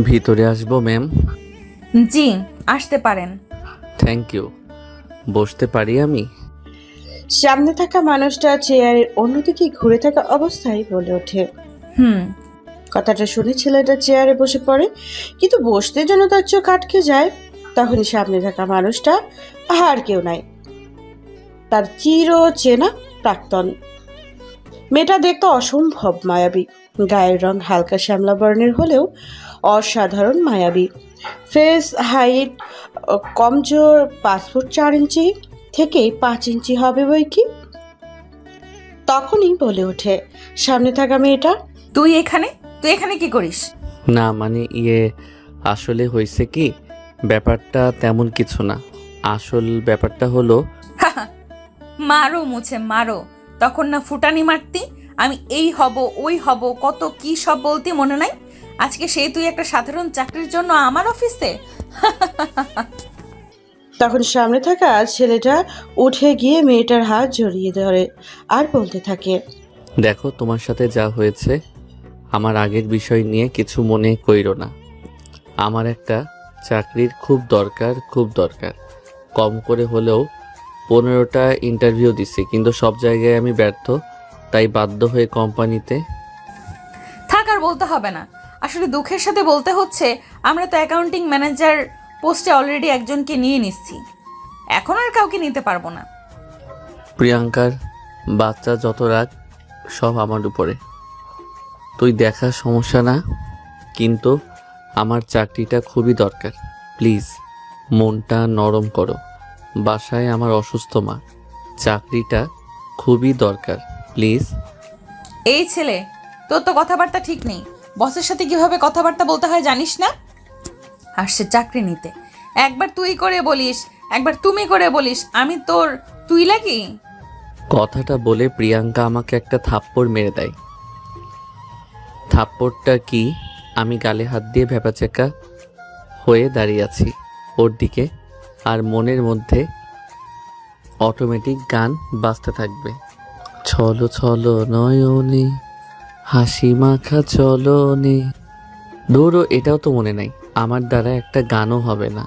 ভিতরে আসবো ম্যাম? জি, আসতে পারেন। Thank you. বসতে পারি আমি? সামনে থাকা মানুষটা চেয়ারের অন্যদিকে ঘুরে থাকা অবস্থায় বলে ওঠে। হুম। কথাটা শুনে ছেলেটা চেয়ারে বসে পড়ে, কিন্তু বসতে যেন তার চোখ আটকে যায়। তখনই সামনে থাকা মানুষটা আর কেউ নাই, তার চির চেনা প্রাক্তন। মেয়েটা দেখতে অসম্ভব মায়াবী। গায়ের রং হালকা শ্যামলা বর্ণের হলেও অসাধারণ মায়াবী। ফেস হাইট কমজোর, 5 ফুট 4 ইঞ্চি থেকে 5 ইঞ্চি হবে বই কি। তখনই বলে ওঠে সামনে থাকা মেয়েটা। তুই এখানে কি করিস? না মানে আসলে হয়েছে কি, ব্যাপারটা তেমন কিছু না। আসল ব্যাপারটা হলো মারো মুছে মারো। তখন না ফুটানি মারতি, আমি এই হব ওই হব কত কি সব বলতি, মনে নাই? আজকে সেই তুই একটা সাধারণ চাকরির জন্য আমার অফিসে। তখন সামনে থাকা ছেলেটা উঠে গিয়ে মেয়েটার হাত জড়িয়ে ধরে আর বলতে থাকে, দেখো, তোমার সাথে যা হয়েছে আমার আগের বিষয় নিয়ে কিছু মনে কইরো না। আমার একটা চাকরির খুব দরকার, খুব দরকার। কম করে হলেও 15টা ইন্টারভিউ দিছি, কিন্তু সব জায়গায় আমি ব্যর্থ। তাই বাধ্য হয়ে কোম্পানিতে। থাক, আর বলতে হবে না। আসলে দুঃখের সাথে বলতে হচ্ছে, আমরা তো অ্যাকাউন্টিং ম্যানেজার পোস্টে অলরেডি একজনকে নিয়ে নিচ্ছি, এখন আর কাউকে নিতে পারবো না। প্রিয়াঙ্কার বাচ্চা যত রাগ সব আমার উপরে। তুই দেখা সমস্যা না, কিন্তু আমার চাকরিটা খুবই দরকার। প্লিজ মনটা নরম করো। বাসায় আমার অসুস্থ মা। চাকরিটা খুবই দরকার, প্লিজ। এই ছেলে, তোর তো কথাবার্তা ঠিক নেই। বসের সাথে কিভাবে কথাবার্তা বলতে হয় জানিস না? আসছে চাকরি নিতে, একবার তুই করে বলিস, একবার তুমি করে বলিস, আমি তোর তুই লাগি। কথাটা বলে প্রিয়াঙ্কা আমাকে একটা থাপ্পড় মেরে দেয়। থাপ্পড়টা কি, আমি গালে হাত দিয়ে ভ্যাপাচেকা হয়ে দাঁড়িয়ে আছি ওর দিকে, আর মনের মধ্যে অটোমেটিক গান বাজতে থাকবে। ছলো ছলো নয়নে হাসি মাখা চলনে। ধরো, এটাও তো মনে নাই। আমার দ্বারা একটা গানও হবে না।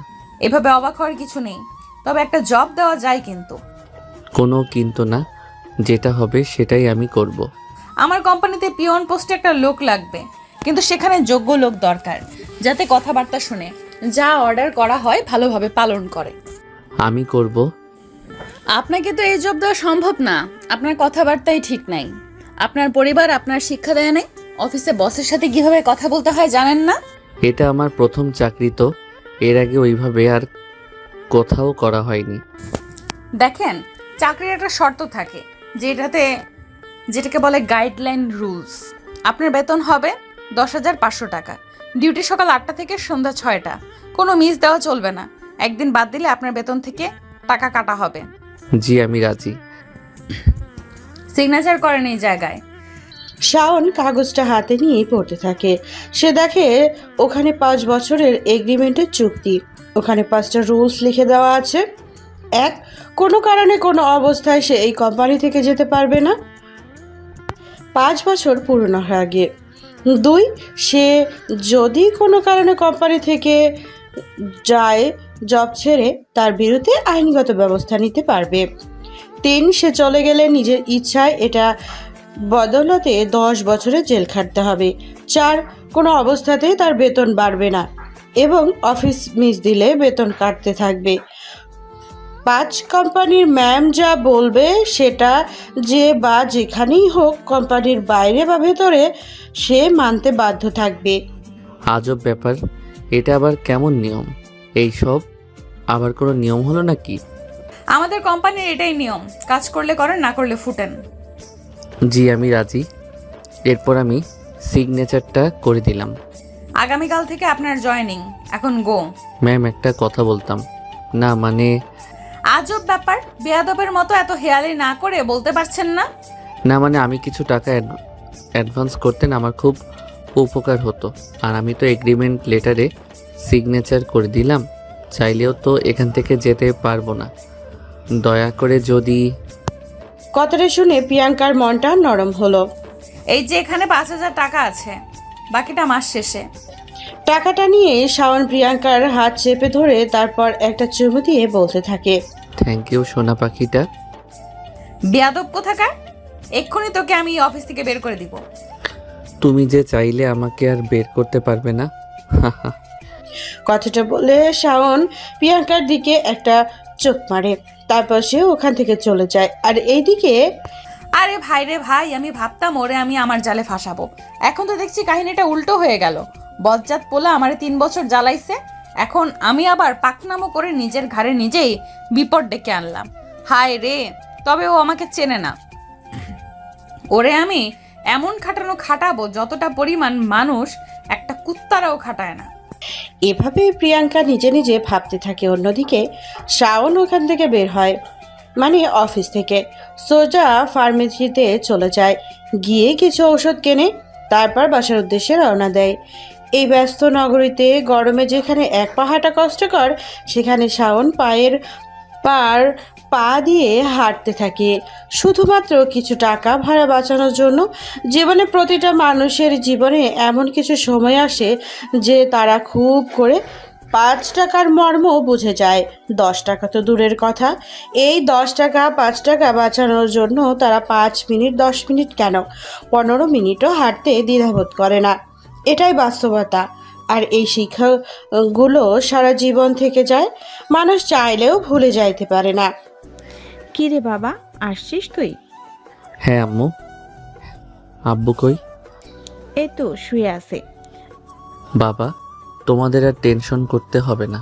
এভাবে অবাক হওয়ার কিছু নেই, তবে একটা জব দেওয়া যায় কিন্তু। কোনো কিন্তু না, যেটা হবে সেটাই আমি করব। আমার কোম্পানিতে পিওন পোস্টে একটা লোক লাগবে, কিন্তু সেখানে যোগ্য লোক দরকার, যাতে কথাবার্তা শুনে, যা অর্ডার করা হয় ভালোভাবে পালন করে। আমি করব। আপনাকে তো এই জব দেওয়া সম্ভব না, আপনার কথাবার্তাই ঠিক নাই। আপনার পরিবার আপনার শিক্ষা দেয় নাই, অফিসে বসের সাথে কিভাবে কথা বলতে হয় জানেন না। এটা আমার প্রথম চাকরি, তো এর আগে ওইভাবে আর কোথাও করা হয়নি। দেখেন, চাকরির একটা শর্ত থাকে, যেটাকে বলে গাইডলাইন রুলস। আপনার বেতন হবে 10,500 টাকা। ডিউটি সকাল 8টা থেকে সন্ধ্যা 6টা। কোনো মিস দেওয়া চলবে না। একদিন বাদ দিলে আপনার বেতন থেকে টাকা কাটা হবে। জি, আমি রাজি। সিগনেচার করেন এই জায়গায়। শাওন কাগজটা হাতে নিয়ে পড়তে থাকে। সে দেখে ওখানে 5 বছরের এগ্রিমেন্টের চুক্তি। ওখানে 5টা রুলস লিখে দেওয়া আছে। 1, কোনো কারণে কোনো অবস্থায় সে এই কোম্পানি থেকে যেতে পারবে না 5 বছর পুরনো হওয়ার আগে। 2, সে যদি কোনো কারণে কোম্পানি থেকে যায়, জব ছেড়ে তার বিরুদ্ধে আইনগত ব্যবস্থা নিতে পারবে। 3, সে চলে গেলে নিজের ইচ্ছায় এটা বদৌলতে 10 বছরের জেল খাটতে হবে। 4, কোনো অবস্থাতেই তার বেতন বাড়বে না এবং অফিস মিস দিলে বেতন কাটতে থাকবে। 5, কোম্পানির ম্যাম যা বলবে সেটা যে বা যেখানেই হোক, কোম্পানির বাইরে বা ভেতরে, সে মানতে বাধ্য থাকবে। আজব ব্যাপার, এটা আবার কেমন নিয়ম? এইসব আবার কোনো নিয়ম হলো নাকি? আমাদের কোম্পানির এটাই নিয়ম, কাজ করলে করেন, না করলে ফুটেন। জি, আমি রাজি। এরপর আমি সিগনেচারটা করে দিলাম। আগামীকাল থেকে আপনার জয়েনিং, এখন গো। ম্যাম, একটা কথা বলতাম। না মানে, আজব ব্যাপার, বেয়াদবের মতো এত হেয়ালি না করে বলতে পারছেন না? আমি কিছু টাকা অ্যাডভান্স করতেন আমার খুব উপকার হতো। আর আমি তো এগ্রিমেন্ট লেটারে সিগনেচার করে দিলাম। চাইলেও তো এখান থেকে যেতে পারবো না। দয়া করে যদি। কথাটা শুনে প্রিয়াঙ্কার মনটা নরম হলো। এই যে এখানে 5,000 টাকা আছে, বাকিটা মাস শেষে। টাকাটা নিয়ে শাওন প্রিয়াঙ্কার হাত চেপে ধরে তারপর একটা চুমু দিয়ে বলতে থাকে, থ্যাংক ইউ সোনা পাখিটা। বেয়াদব কোথাকার, এক্ষুনি তোকে আমি অফিস থেকে বের করে দিব। তুমি যে চাইলে আমাকে আর বের করতে পারবে না। কথাটা বলে শাওন প্রিয়াঙ্কার দিকে একটা চোখ মারে, তারপর সে ওখান থেকে চলে যায়। আর এইদিকে আরে ভাই রে ভাই, আমি ভাবতাম ওরে আমি আমার জালে ফাঁসাবো, এখন তো দেখছি কাহিনীটা উল্টো হয়ে গেল। বজ্জাত পোলা আমারে 3 বছর জ্বালাইছে, এখন আমি আবার পাকনামো করে নিজের ঘাড়ে নিজেই বিপদ ডেকে আনলাম। হায় রে, তবে ও আমাকে চেনে না। ওরে আমি এমন খাটাবো যতটা পরিমাণ মানুষ একটা কুত্তারাও খাটায় না। এভাবে প্রিয়াঙ্কা নিজে নিজে ভাবতে থাকে। অন্যদিকে শাওন ওখান থেকে বের হয়, মানে অফিস থেকে, সোজা ফার্মেসিতে চলে যায়, গিয়ে কিছু ঔষধ কেনে, তারপর বাসার উদ্দেশ্যে রওনা দেয়। এই ব্যস্ত নগরীতে গরমে যেখানে এক পা হাঁটা কষ্টকর, সেখানে শাওন পা দিয়ে হাঁটতে থাকে শুধুমাত্র কিছু টাকা ভাড়া বাঁচানোর জন্য। জীবনে প্রতিটা মানুষের জীবনে এমন কিছু সময় আসে যে তারা খুব করে 5 টাকার মর্ম বুঝে যায়। 10 টাকা তো দূরের কথা, এই 10 টাকা 5 টাকা বাঁচানোর জন্য তারা 5 মিনিট 10 মিনিট কেন 15 মিনিটও হাঁটতে দ্বিধাবোধ করে না। এটাই বাস্তবতা। আর এই শিক্ষাগুলো সারা জীবন থেকে যায়, মানুষ চাইলেও ভুলে যাইতে পারে না। কি রে বাবা, আসছিস তুই? হ্যাঁ আম্মু। আব্বু কই? এই তো শুয়ে আছে। বাবা, তোমাদের আর টেনশন করতে হবে না,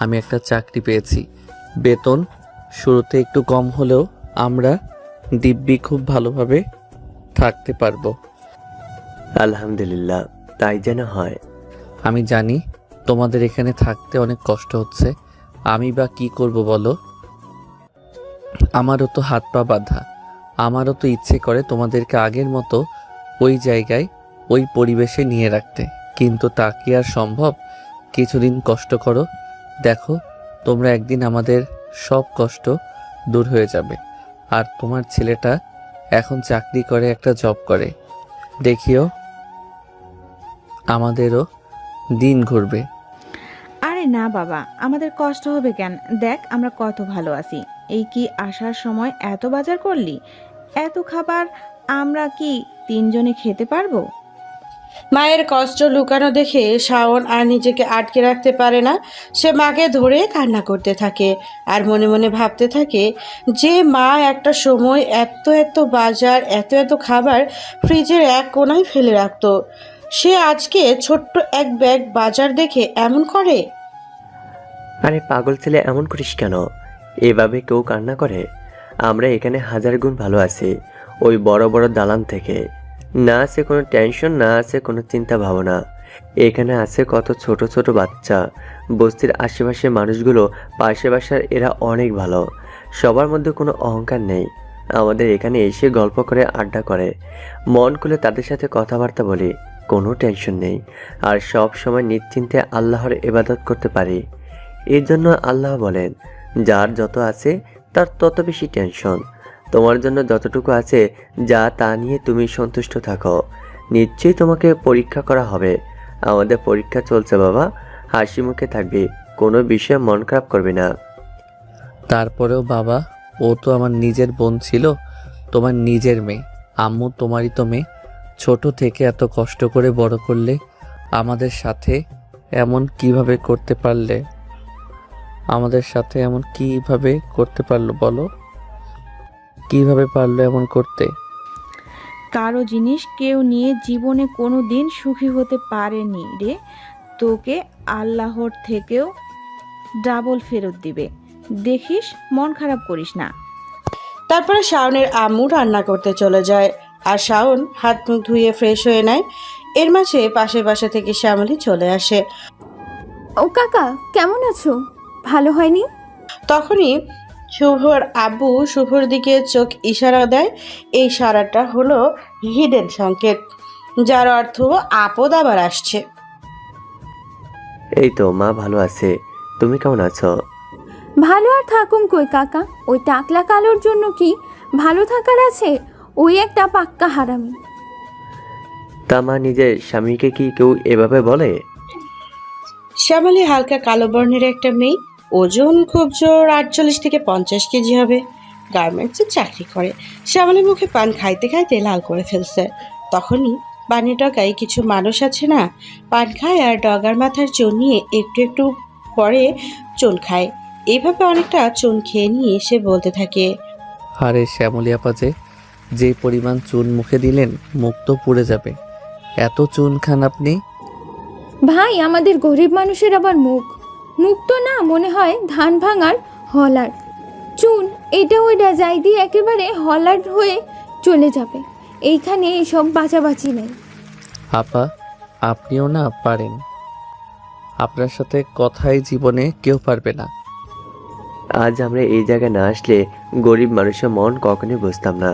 আমি একটা চাকরি পেয়েছি। বেতন শুরুতে একটু কম হলেও আমরা দিব্যি খুব ভালোভাবে থাকতে পারবো। আলহামদুলিল্লাহ, তাই যেন হয়। আমি জানি তোমাদের এখানে থাকতে অনেক কষ্ট হচ্ছে, আমি বা কি করব বলো? আমারও তো হাত পা বাঁধা, আমারও তো ইচ্ছে করে তোমাদেরকে আগের মতো ওই জায়গায় ওই পরিবেশে নিয়ে রাখতে, কিন্তু তা কি আর সম্ভব? কিছুদিন কষ্ট করো, দেখো তোমরা একদিন আমাদের সব কষ্ট দূর হয়ে যাবে। আর তোমার ছেলেটা এখন চাকরি করে, একটা জব করে, দেখিও আমাদেরও দিন ঘুরবে। আরে না বাবা, আমাদের কষ্ট হবে কেন? দেখ আমরা কত ভালো আছি। এই কি আসার সময় এত বাজার করলি? এত খাবার আমরা কি 3 জনে খেতে পারবো? মায়ের কষ্ট লুকানো দেখে শাওন আর নিজেকে আটকে রাখতে পারে না। সে মাকে ধরে কান্না করতে থাকে আর মনে মনে ভাবতে থাকে যে মা একটা সময় এত এত বাজার, এত এত খাবার ফ্রিজের এক কোণায় ফেলে রাখতো, সে আজকে ছোট্ট এক ব্যাগ বাজার দেখে এমন করে। আরে পাগল ছেলে, এমন করিস কেন? এভাবে কেউ কান্না করে? আমরা এখানে 1000 গুণ ভালো আছি ওই বড় বড় দালান থেকে। না আছে কোনো টেনশন, না আছে কোনো চিন্তা ভাবনা। এখানে আছে কত ছোট ছোট বাচ্চা। বস্তির আশেপাশে মানুষগুলো, পাশে বাসার, এরা অনেক ভালো। সবার মধ্যে কোনো অহংকার নেই। আমাদের এখানে এসে গল্প করে, আড্ডা করে, মন খুলে তাদের সাথে কথাবার্তা বলি, কোনো টেনশন নেই। আর সব সময় নিশ্চিন্তে আল্লাহর ইবাদত করতে পারি। এর জন্য আল্লাহ বলেন, যার যত আছে তার তত বেশি টেনশন। তোমার জন্য যতটুকু আছে যা তা নিয়ে তুমি সন্তুষ্ট থাকো। নিশ্চয়ই তোমাকে পরীক্ষা করা হবে। আমাদের পরীক্ষা চলছে বাবা, হাসি মুখে থাকবি, কোনো বিষয়ে মন খারাপ করবি না। তারপরেও বাবা, ও তো আমার নিজের বোন ছিল, তোমার নিজের মেয়ে। আম্মু তোমারই তো মেয়ে, ছোট থেকে এত কষ্ট করে বড় করলে, আমাদের সাথে এমন কিভাবে করতে পারলে? আমাদের সাথে এমন কিভাবে করতে পারলো বলো? কিভাবে পারলো এমন করতে? কারো জিনিস কেউ নিয়ে জীবনে কোনো দিন সুখী হতে পারেনি রে। তোকে আল্লাহর থেকেও ডাবল ফেরত দিবে, দেখিস, মন খারাপ করিস না। তারপরে শাওনের আম্মু রান্না করতে চলে যায় আর শাওন হাত মুখ ধুয়ে ফ্রেশ হয়ে নেয়। এর মাঝে পাশের বাসা থেকে শ্যামলী চলে আসে। ও কাকা, কেমন আছো? ভালো হয়নি? তখনই শুভর আব্বু শুভর দিকে চোখ ইশারা দেয়। এই ইশারাটা হলো হিডেন সংকেত, যার অর্থ আপদ আবার আসছে। এই তো মা ভালো আছে, তুমি কেমন আছো? ভালো আর থাকুম কই কাকা, ওই টাকলা কালোর জন্য কি ভালো থাকার আছে? ওই একটা পাক্কা হারামি। তা মা, নিজের স্বামীকে কি কেউ এভাবে বলে? শ্যামলী হালকা কালো বর্ণের একটা মেয়ে, ওজন খুব জোর 48 থেকে 50 কেজি হবে। গার্মেন্টসে চাকরি করে। শ্যামলী মুখে পান খাইতে খাইতে লাল করে ফেলছে। তখনই পানের ডগায় কিছু মানুষ আছে না, পান খায় আর ডগার মাথার চুন নিয়ে একটু একটু পরে চুন খায়। এইভাবে অনেকটা চুন খেয়ে নিয়ে সে বলতে থাকে, আরে শ্যামলী আপা যে পরিমাণ চুন মুখে দিলেন মুখ তো পুড়ে যাবে। এত চুন খান আপনি? ভাই আমাদের গরিব মানুষের আবার মুখ মুখ তো না, মনে হয় ধান ভাঙার হলার চুন, এটা ওইটা যাই দিয়ে একেবারে হলার হয়ে চলে যাবে। এইখানে এইসব বাঁচাবাচি নেই। আপা আপনিও না পারেন, আপনার সাথে কথাই জীবনে কেউ পারবে না। আজ আমরা এই জায়গায় না আসলে গরিব মানুষের মন কখনোই বুঝতাম না।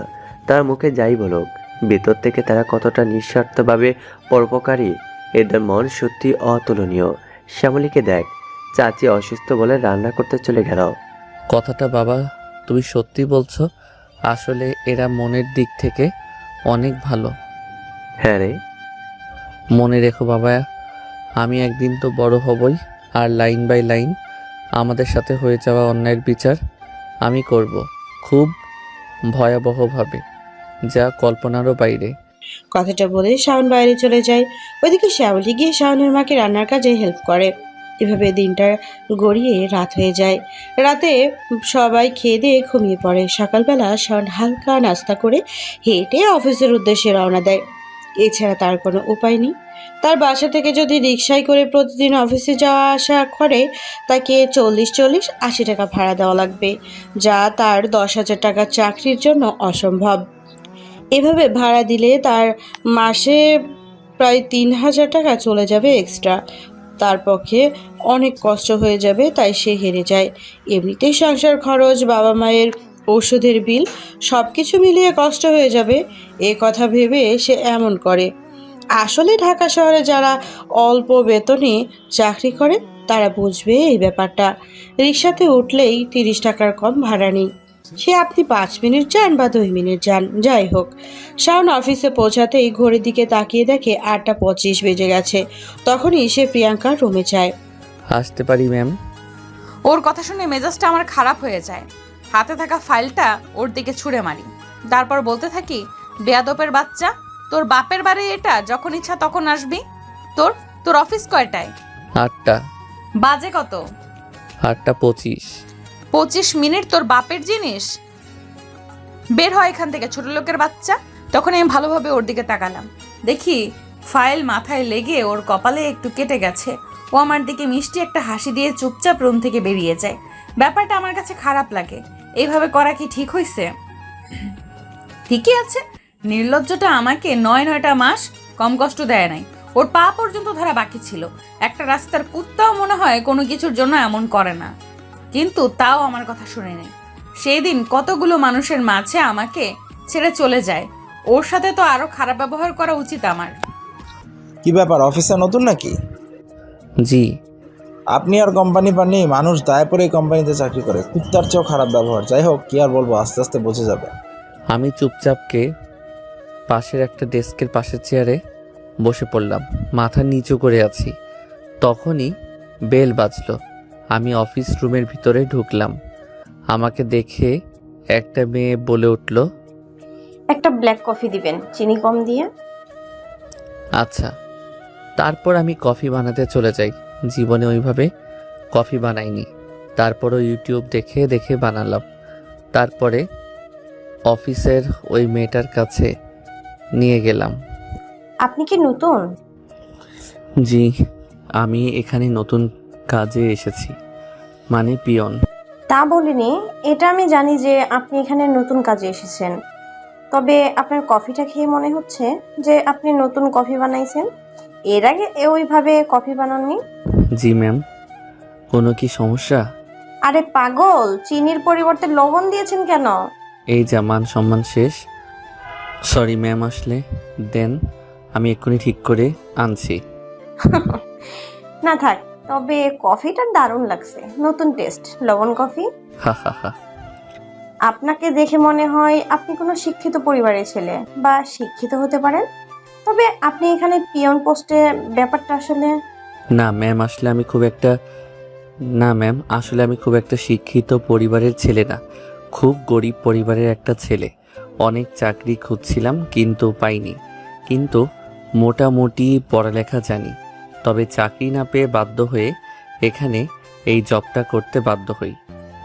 তার মুখে যাই বলুক, ভেতর থেকে তারা কতটা নিঃস্বার্থভাবে পরোপকারী, এদের মন সত্যি অতুলনীয়। শ্যামলীকে দেখ, চাচি অসুস্থ বলে রান্না করতে চলে গেল। কথাটা বাবা তুমি সত্যি বলছো? আসলে এরা মনের দিক থেকে অনেক ভালো। হ্যাঁ রে, মনে রেখো বাবা, আমি একদিন তো বড় হবই, আর লাইন বাই লাইন আমাদের সাথে হয়ে যাওয়া অন্যায়ের বিচার আমি করব, খুব ভয়াবহভাবে, যা কল্পনারও বাইরে। কথাটা বলে শাওন বাইরে চলে যায়। ওইদিকে শ্যামলী গিয়ে শাওনের মাকে রান্নার কাজে হেল্প করে। এভাবে দিনটা গড়িয়ে রাত হয়ে যায়। রাতে সবাই খেয়ে দিয়ে ঘুমিয়ে পড়ে। সকালবেলা শাওন হালকা নাস্তা করে হেঁটে অফিসের উদ্দেশ্যে রওনা দেয়। এছাড়া তার কোনো উপায় নেই। তার বাসা থেকে যদি রিকশায় করে প্রতিদিন অফিসে যাওয়া আসা করে, তাকে 40-80 টাকা ভাড়া দেওয়া লাগবে, যা তার 10,000 টাকার চাকরির জন্য অসম্ভব। এভাবে ভাড়া দিলে তার মাসে প্রায় 3,000 টাকা চলে যাবে এক্সট্রা। তার পক্ষে অনেক কষ্ট হয়ে যাবে, তাই সে হেরে যায়। এমনিতেই সংসার খরচ, বাবা মায়ের ওষুধের বিল সব কিছু মিলিয়ে কষ্ট হয়ে যাবে, এ কথা ভেবে সে এমন করে। আসলে ঢাকা শহরে যারা অল্প বেতনে চাকরি করে তারা বুঝবে এই ব্যাপারটা। রিকশাতে উঠলেই 30 টাকার কম ভাড়া নেই, সে আপনি 5 মিনিট যান বা 2 মিনিট যান, যাই হোক। শাওন অফিসে পৌঁছাতেই ঘড়ির দিকে তাকিয়ে দেখে 8:25 বেজে গেছে। তখনই সে প্রিয়াঙ্কার রুমে যায়। আসতে পারি ম্যাম? ওর কথা শুনে মেজাজটা আমার খারাপ হয়ে যায়। হাতে থাকা ফাইলটা ওর দিকে ছুঁড়ে মারি। তারপর বলতে থাকি, বেয়াদপের বাচ্চা, তোর বাপের বাড়ি এটা, যখন ইচ্ছা তখন আসবি। তোর তোর অফিস কয়টায়? 8টা। বাজে কত? 8:25। 25 মিনিট তোর বাপের জিনিস? বের হয় এখান থেকে ছোট লোকের বাচ্চা। তখন আমি ভালোভাবে ওর দিকে তাকালাম, দেখি ফাইল মাথায় লেগে ওর কপালে একটু কেটে গেছে। ও আমার দিকে মিষ্টি একটা হাসি দিয়ে চুপচাপ রুম থেকে বেরিয়ে যায়। ব্যাপারটা আমার কাছে খারাপ লাগে। এইভাবে করা কি ঠিক হয়েছে? ঠিকই আছে, নির্লজ্জটা আমাকে 9টা মাস কম কষ্ট দেয় নাই। ওর পা পর্যন্ত ধরা বাকি ছিল। একটা রাস্তার কুত্তাও মনে হয় কোনো কিছুর জন্য এমন করে না, কিন্তু তাও আমার কথা শুনে নেই। সেই দিন কতগুলো মানুষের মাঝে আমাকে ছেড়ে চলে যায়। ওর সাথে তো আরো খারাপ ব্যবহার করা উচিত আমার। কি ব্যাপার, অফিসে নতুন নাকি? জি। আপনি আর কোম্পানি পাননি, মানুষ দায় পরে কোম্পানিতে চাকরি করে, কুত্তার চেয়েও খারাপ ব্যবহার। যাই হোক, কি আর বলবো, আস্তে আস্তে বুঝে যাবে। আমি চুপচাপকে পাশের একটা ডেস্কের পাশের চেয়ারে বসে পড়লাম, মাথা নিচু করে আছি। তখনই বেল বাজলো। আমি অফিস রুমের ভিতরে ঢুকলাম। আমাকে দেখে একটা মেয়ে বলে উঠল, একটা ব্ল্যাক কফি দিবেন, চিনি কম দিয়ে। আচ্ছা। তারপর আমি কফি বানাতে চলে যাই। জীবনে ওইভাবে কফি বানাইনি, তারপরও ইউটিউব দেখে দেখে বানালাম। তারপরে অফিসের ওই মেয়েটার কাছে নিয়ে গেলাম। আপনি কি নতুন? জি, আমি এখানে নতুন কাজে এসেছি, মানে পিয়ন। তা বলিনি, এটা আমি জানি যে আপনি এখানে নতুন কাজে এসেছেন। তবে আপনার কফিটা খেয়ে মনে হচ্ছে যে আপনি নতুন কফি বানাইছেন। এর আগে ওইভাবে কফি বানাননি। জি ম্যাম, কোনো কি সমস্যা? আরে পাগল, চিনির পরিবর্তে লবণ দিয়েছেন কেন? এই যা মান সম্মান শেষ। সরি ম্যাম, আসলে দেন, আমি এক্ষুনি ঠিক করে আনছি। না থাক, তবে কফিটা দারুণ লাগছে, নতুন টেস্ট, লবণ কফি। হা হা হা। আপনাকে দেখে মনে হয় আপনি কোনো শিক্ষিত পরিবারের ছেলে, বা শিক্ষিত হতে পারেন। তবে আপনি এখানে পিয়ন পোস্টে, ব্যাপারটা আসলে না ম্যাম, আসলে আমি খুব একটা শিক্ষিত পরিবারের ছেলে না। খুব গরিব পরিবারের একটা ছেলে। অনেক চাকরি খুঁজছিলাম কিন্তু পাইনি। কিন্তু মোটামুটি পড়ালেখা জানি। তবে চাকরি না পেয়ে বাধ্য হয়ে এখানে এই জবটা করতে বাধ্য হই।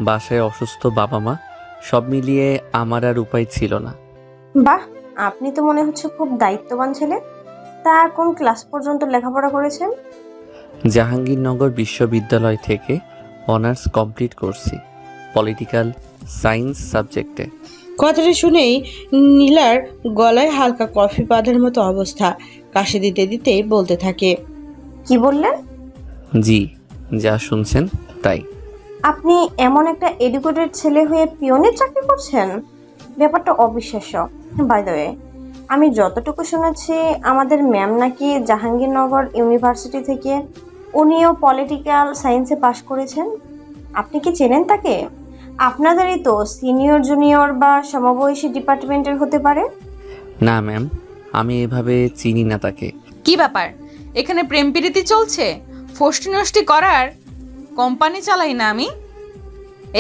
বাসায় অসুস্থ বাবা মা, সব মিলিয়ে আমার আর উপায় ছিল না। বাহ, আপনি তো মনে হচ্ছে খুব দায়িত্ববান ছেলে। তা কোন ক্লাস পর্যন্ত লেখাপড়া করেছেন? জাহাঙ্গীরনগর বিশ্ববিদ্যালয় থেকে অনার্স কমপ্লিট করছি, পলিটিক্যাল সায়েন্স সাবজেক্টে। কথাটা শুনেই নীলার গলায় হালকা কফি বাঁধার মতো অবস্থা। কাশি দিতে দিতে বলতে থাকে, কি বললেন? জি, যা শুনছেন তাই। আপনি এমন একটা এডুকেটেড ছেলে হয়ে পিওনের চাকরি করছেন? ব্যাপারটা অবিশ্বাস্য। বাই দ্য ওয়ে, আমি যতটুকু শুনেছি আমাদের ম্যাম নাকি জাহাঙ্গীরনগর ইউনিভার্সিটি থেকে উনিও পলিটিক্যাল সায়েন্সে পাশ করেছেন। আপনি কি চেনেন তাকে? আপনাদেরই তো সিনিয়র জুনিয়র বা সমবয়সী ডিপার্টমেন্টের হতে পারে। না ম্যাম, আমি এভাবে চিনি না তাকে। কি ব্যাপার, এখানে প্রেম প্রীতি চলছে? ফষ্টি নষ্টি করার কোম্পানি চালাই না আমি?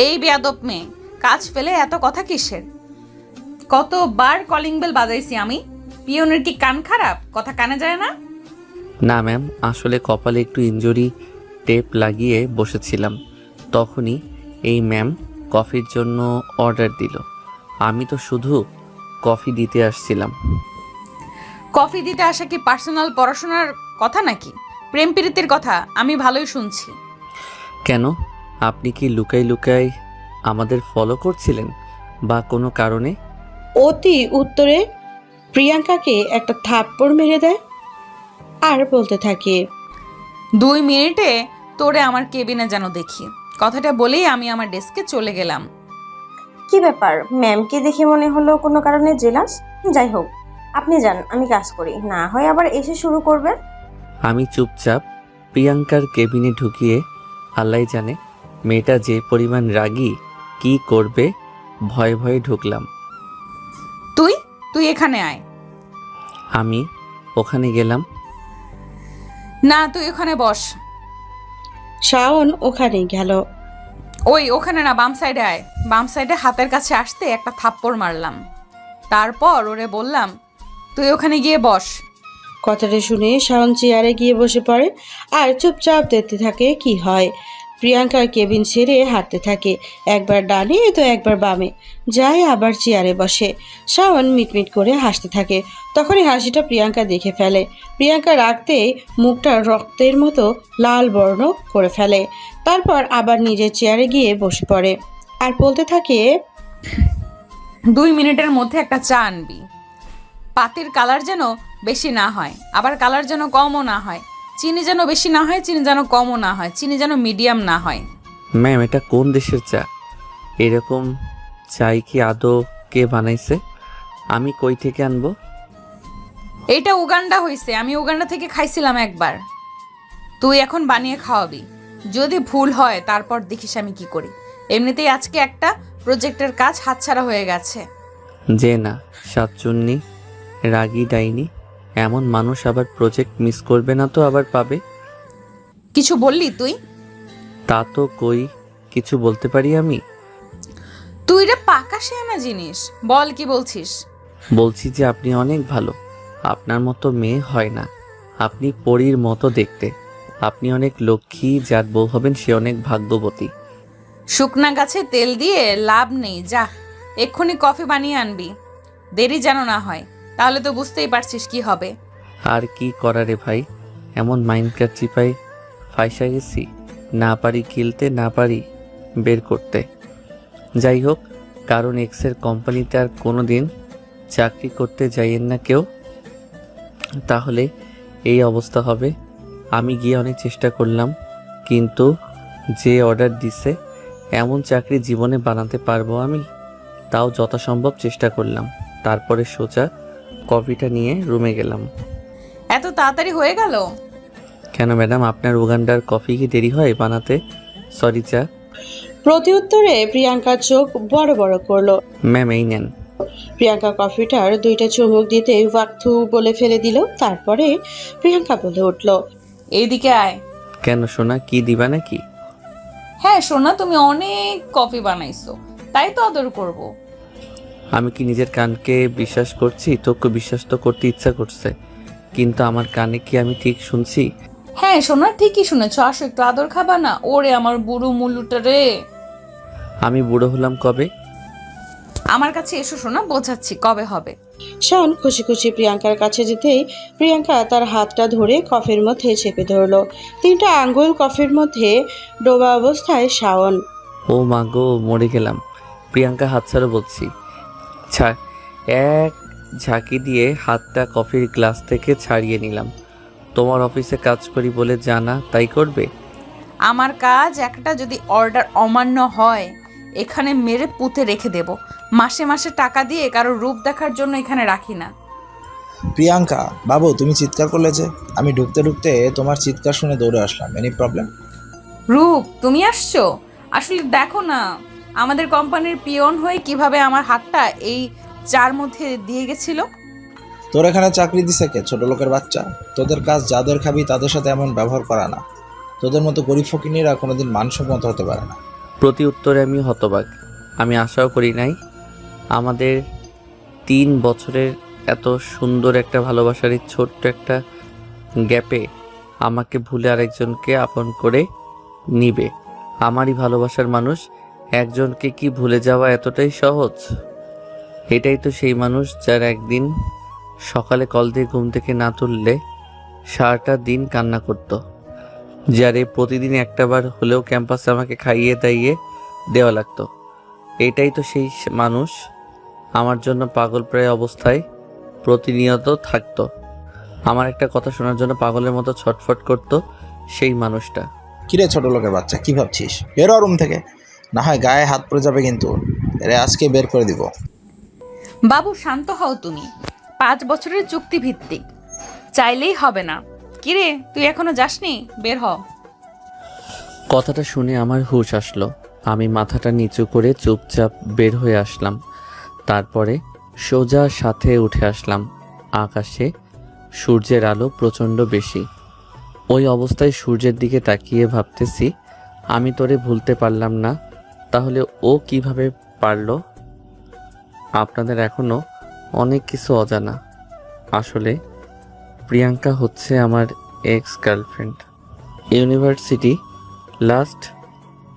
এই বেয়াদব মেয়ে, কাজ ফেলে এত কথা কিসের? কতবার কলিং বেল বাজাইছি আমি। পিয়নের কি কান খারাপ? কথা কানে যায় না? না ম্যাম, আসলে কপালে একটু ইনজুরি টেপ লাগিয়ে বসেছিলাম। তখনই এই ম্যাম কফির জন্য অর্ডার দিল। আমি তো শুধু কফি দিতে আসছিলাম। কফি দিতে আসা কি পার্সোনাল পড়াশোনার কথা নাকি? প্রেম প্রীতির কথা আমি ভালোই শুনছি। কেন, আপনি কি লুকাই লুকাই আমাদের ফলো করছিলেন বা কোনো কারণে? অতি উত্তরে প্রিয়াঙ্কাকে একটা থাপ্পড় মেরে দেয় আর বলতে থাকে, 2 মিনিটে তোরে আমার কেবিনে যেন দেখি। কথাটা বলেই আমি আমার ডেস্কে চলে গেলাম। কি ব্যাপার, ম্যামকে দেখে মনে হলো কোনো কারণে জেলাস? যাই হোক, আপনি যান, আমি কাজ করি, না হয় আবার এসে শুরু করবে। আমি চুপচাপ প্রিয়াঙ্কার কেবিনে ঢুকিয়ে আল্লাহ জানে মেয়েটা যে পরিমাণ রাগী, কি করবে ভয়ে ভয়ে ঢুকলাম। তুই এখানে আয়। আমি ওখানে গেলাম। না, তুই ওখানে বস। শাওন ওখানে গেল। ওখানে না, বাম সাইডে আয়। বাম সাইডে হাতের কাছে আসতে একটা থাপ্পড় মারলাম। তারপর ওরে বললাম, তুই ওখানে গিয়ে বস। কথাটা শুনে শাওন চেয়ারে গিয়ে বসে পড়ে আর চুপচাপ দেখতে থাকে কি হয়। প্রিয়াঙ্কার কেবিন ছেড়ে হাঁটতে থাকে, একবার ডানে তো একবার বামে যায়, আবার চেয়ারে বসে। শাওন মিটমিট করে হাসতে থাকে। তখনই হাসিটা প্রিয়াঙ্কা দেখে ফেলে। প্রিয়াঙ্কা রাগতেই মুখটা রক্তের মতো লাল বর্ণ করে ফেলে। তারপর আবার নিজের চেয়ারে গিয়ে বসে পড়ে আর বলতে থাকে, 2 মিনিটের মধ্যে একটা চা আনবি। পাতির কালার যেন বেশি না হয়, আবার কালার যেন কমও না হয়। চিনি যেন বেশি না হয়, চিনি যেন কমও না হয়, চিনি যেন মিডিয়াম না হয়। ম্যাম, এটা কোন দেশের চা? এরকম চাই কি আদৌ কে বানাইছে? আমি কই থেকে আনবো? এইটা উগান্ডা হইছে, আমি উগান্ডা থেকে খাইছিলাম একবার। তুই এখন বানিয়ে খাওয়াবি। যদি ভুল হয় তারপর দেখিস আমি কি করি। এমনিতেই আজকে একটা প্রজেক্টের কাজ হাতছাড়া হয়ে গেছে। যে না, সাতচুন্নি রাগী ডাইনি এমন মানুষ আবার প্রজেক্ট মিস করবে না তো আবার পাবে? কিছু বললি তুই? তা তো কই কিছু বলতে পারি আমি। তুই রে পাকা শেয়ানা জিনিস, বল কি বলছিস? বলছি যে আপনি অনেক ভালো। আপনার মতো মেয়ে হয় না। আপনি পরীর মতো দেখতে। আপনি অনেক লক্ষ্মী, যার বউ হবেন সে অনেক ভাগ্যবতী। শুকনা গাছে তেল দিয়ে লাভ নেই, যা এক্ষুনি কফি বানিয়ে আনবি। দেরি যেন না হয়, তাহলে তো বুঝতেই পারছিস কি হবে। আর কি করারে ভাই, এমন মাইন্ডক্রাফট চিপাই ফাইসা গেছি। না পারি কিলতে, না পারি বের করতে। যাই হোক, কারণ এক্সের কোম্পানিতে আর কোনো দিন চাকরি করতে যাইয়েন না কেউ, তাহলে এই অবস্থা হবে। আমি গিয়ে অনেক চেষ্টা করলাম, কিন্তু যে অর্ডার দিছে এমন চাকরি জীবনে বানাতে পারবো আমি? তাও যথাসম্ভব চেষ্টা করলাম। তারপরে সোজা কফিটা নিয়ে রুমে গেলাম। এত তাড়াতাড়ি হয়ে গেল? কেন ম্যাডাম, আপনার উগান্ডার কফি কি দেরি হয় বানাতে? সরি চা। প্রতিউত্তরে প্রিয়াঙ্কা চোখ বড় বড় করলো। ম্যাম এই নেন। প্রিয়াঙ্কা কফিটার 2টা চুমুক দিতে ওয়াক্থু বলে ফেলে দিল। তারপরে প্রিয়াঙ্কা বলে উঠল, এইদিকে আয়। কেন সোনা, কি দিবা নাকি? হ্যাঁ সোনা, তুমি অনেক কফি বানাইছো, তাই তো আদর করব। আমি কি নিজের কানকে বিশ্বাস করছি? তোকে বিশ্বাস তো করতে ইচ্ছা করছে, কিন্তু আমার কানে কি আমি ঠিক শুনছি? হ্যাঁ সোনা, ঠিকই শুনেছো, আসো একটু আদর খাবা না? ওরে আমার বুড়ো মুলুটা রে। আমি বুড়ো হলাম কবে? আমার কাছে এসো সোনা, বোঝাচ্ছি কবে হবে। শাওন খুশি খুশি প্রিয়াঙ্কার কাছে যেতেই প্রিয়াঙ্কা তার হাতটা ধরে কফির মধ্যে চেপে ধরলো। 3টা আঙ্গুল কফির মধ্যে ডোবা অবস্থায় শাওন। ও মা গো, মরে গেলাম। প্রিয়াঙ্কা হাত ছাড়ো বলছি। এক ঝাঁকি দিয়ে হাতটা কফির গ্লাস থেকে ছাড়িয়ে নিলাম। তোমার অফিসে কাজ করি বলে জানা, তাই করবে? আমার কাজ একটা, যদি অর্ডার অমান্য হয় এখানে মেরে পুঁতে রেখে দেব। মাসে মাসে টাকা দিয়ে কারো রূপ দেখার জন্য এখানে রাখি না। প্রিয়াঙ্কা বাবু, তুমি চিৎকার করলে যে, আমি ঢুকতে ঢুকতে তোমার চিৎকার শুনে দৌড়ে আসলাম। Any problem? রূপ, তুমি আসছো? আসলে দেখো না, আমাদের কোম্পানির পিয়ন হয়ে কিভাবে আমার হাতটা এই চার মধ্যে দিয়ে গেছিল। তোর এখানে চাকরি দিছে কে, ছোট লোকের বাচ্চা? তোদের কাজ যাদের খাবি তাদের সাথে এমন ব্যবহার করা না। তোদের মতো গরিব ফকিনীরা কোনোদিন মানসম্মত হতে পারে না। প্রতি উত্তরে আমি হতবাক। আমি আশাও করি নাই আমাদের 3 বছরের এত সুন্দর একটা ভালোবাসার এই ছোট্ট একটা গ্যাপে আমাকে ভুলে আরেকজনকে আপন করে নিবে। আমারই ভালোবাসার মানুষ একজনকে কি ভুলে যাওয়া এতটাই সহজ? এটাই তো সেই মানুষ যার একদিন সকালে কল দিয়ে ঘুম থেকে না তুললে সারাটা দিন কান্না করত, যারে প্রতিদিন একটাবার হলেও ক্যাম্পাসে আমাকে খাইয়ে দাইয়ে দেওয়া লাগতো। এটাই তো সেই মানুষ আমার জন্য পাগল প্রায় অবস্থায় প্রতিনিয়ত থাকতো। আমার একটা কথা শোনার জন্য পাগলের মতো ছটফট করত সেই মানুষটা। কিরে ছোট লোকের বাচ্চা, কি ভাবছিস? বেরো রুম থেকে, না হয় গায়ে হাত পড়ে যাবে কিন্তু। এরে আজকে বের করে দিব। বাবু শান্ত হও তুমি, 5 বছরের চুক্তি ভিত্তিক, চাইলেই হবে না। কিরে, তুই এখনো যাসনি? বের হ। কথাটা শুনে আমার হুঁশ আসলো। আমি মাথাটা নিচু করে চুপচাপ বের হয়ে আসলাম। তারপরে সোজা সাথে উঠে আসলাম। আকাশে সূর্যের আলো প্রচণ্ড বেশি। ওই অবস্থায় সূর্যের দিকে তাকিয়ে ভাবতেছি, আমি তোরে ভুলতে পারলাম না, তাহলে ও কিভাবে পারলো? আপনাদের এখনো অনেক কিছু অজানা। আসলে প্রিয়াঙ্কা হচ্ছে আমার এক্স গার্লফ্রেন্ড। ইউনিভার্সিটি লাস্ট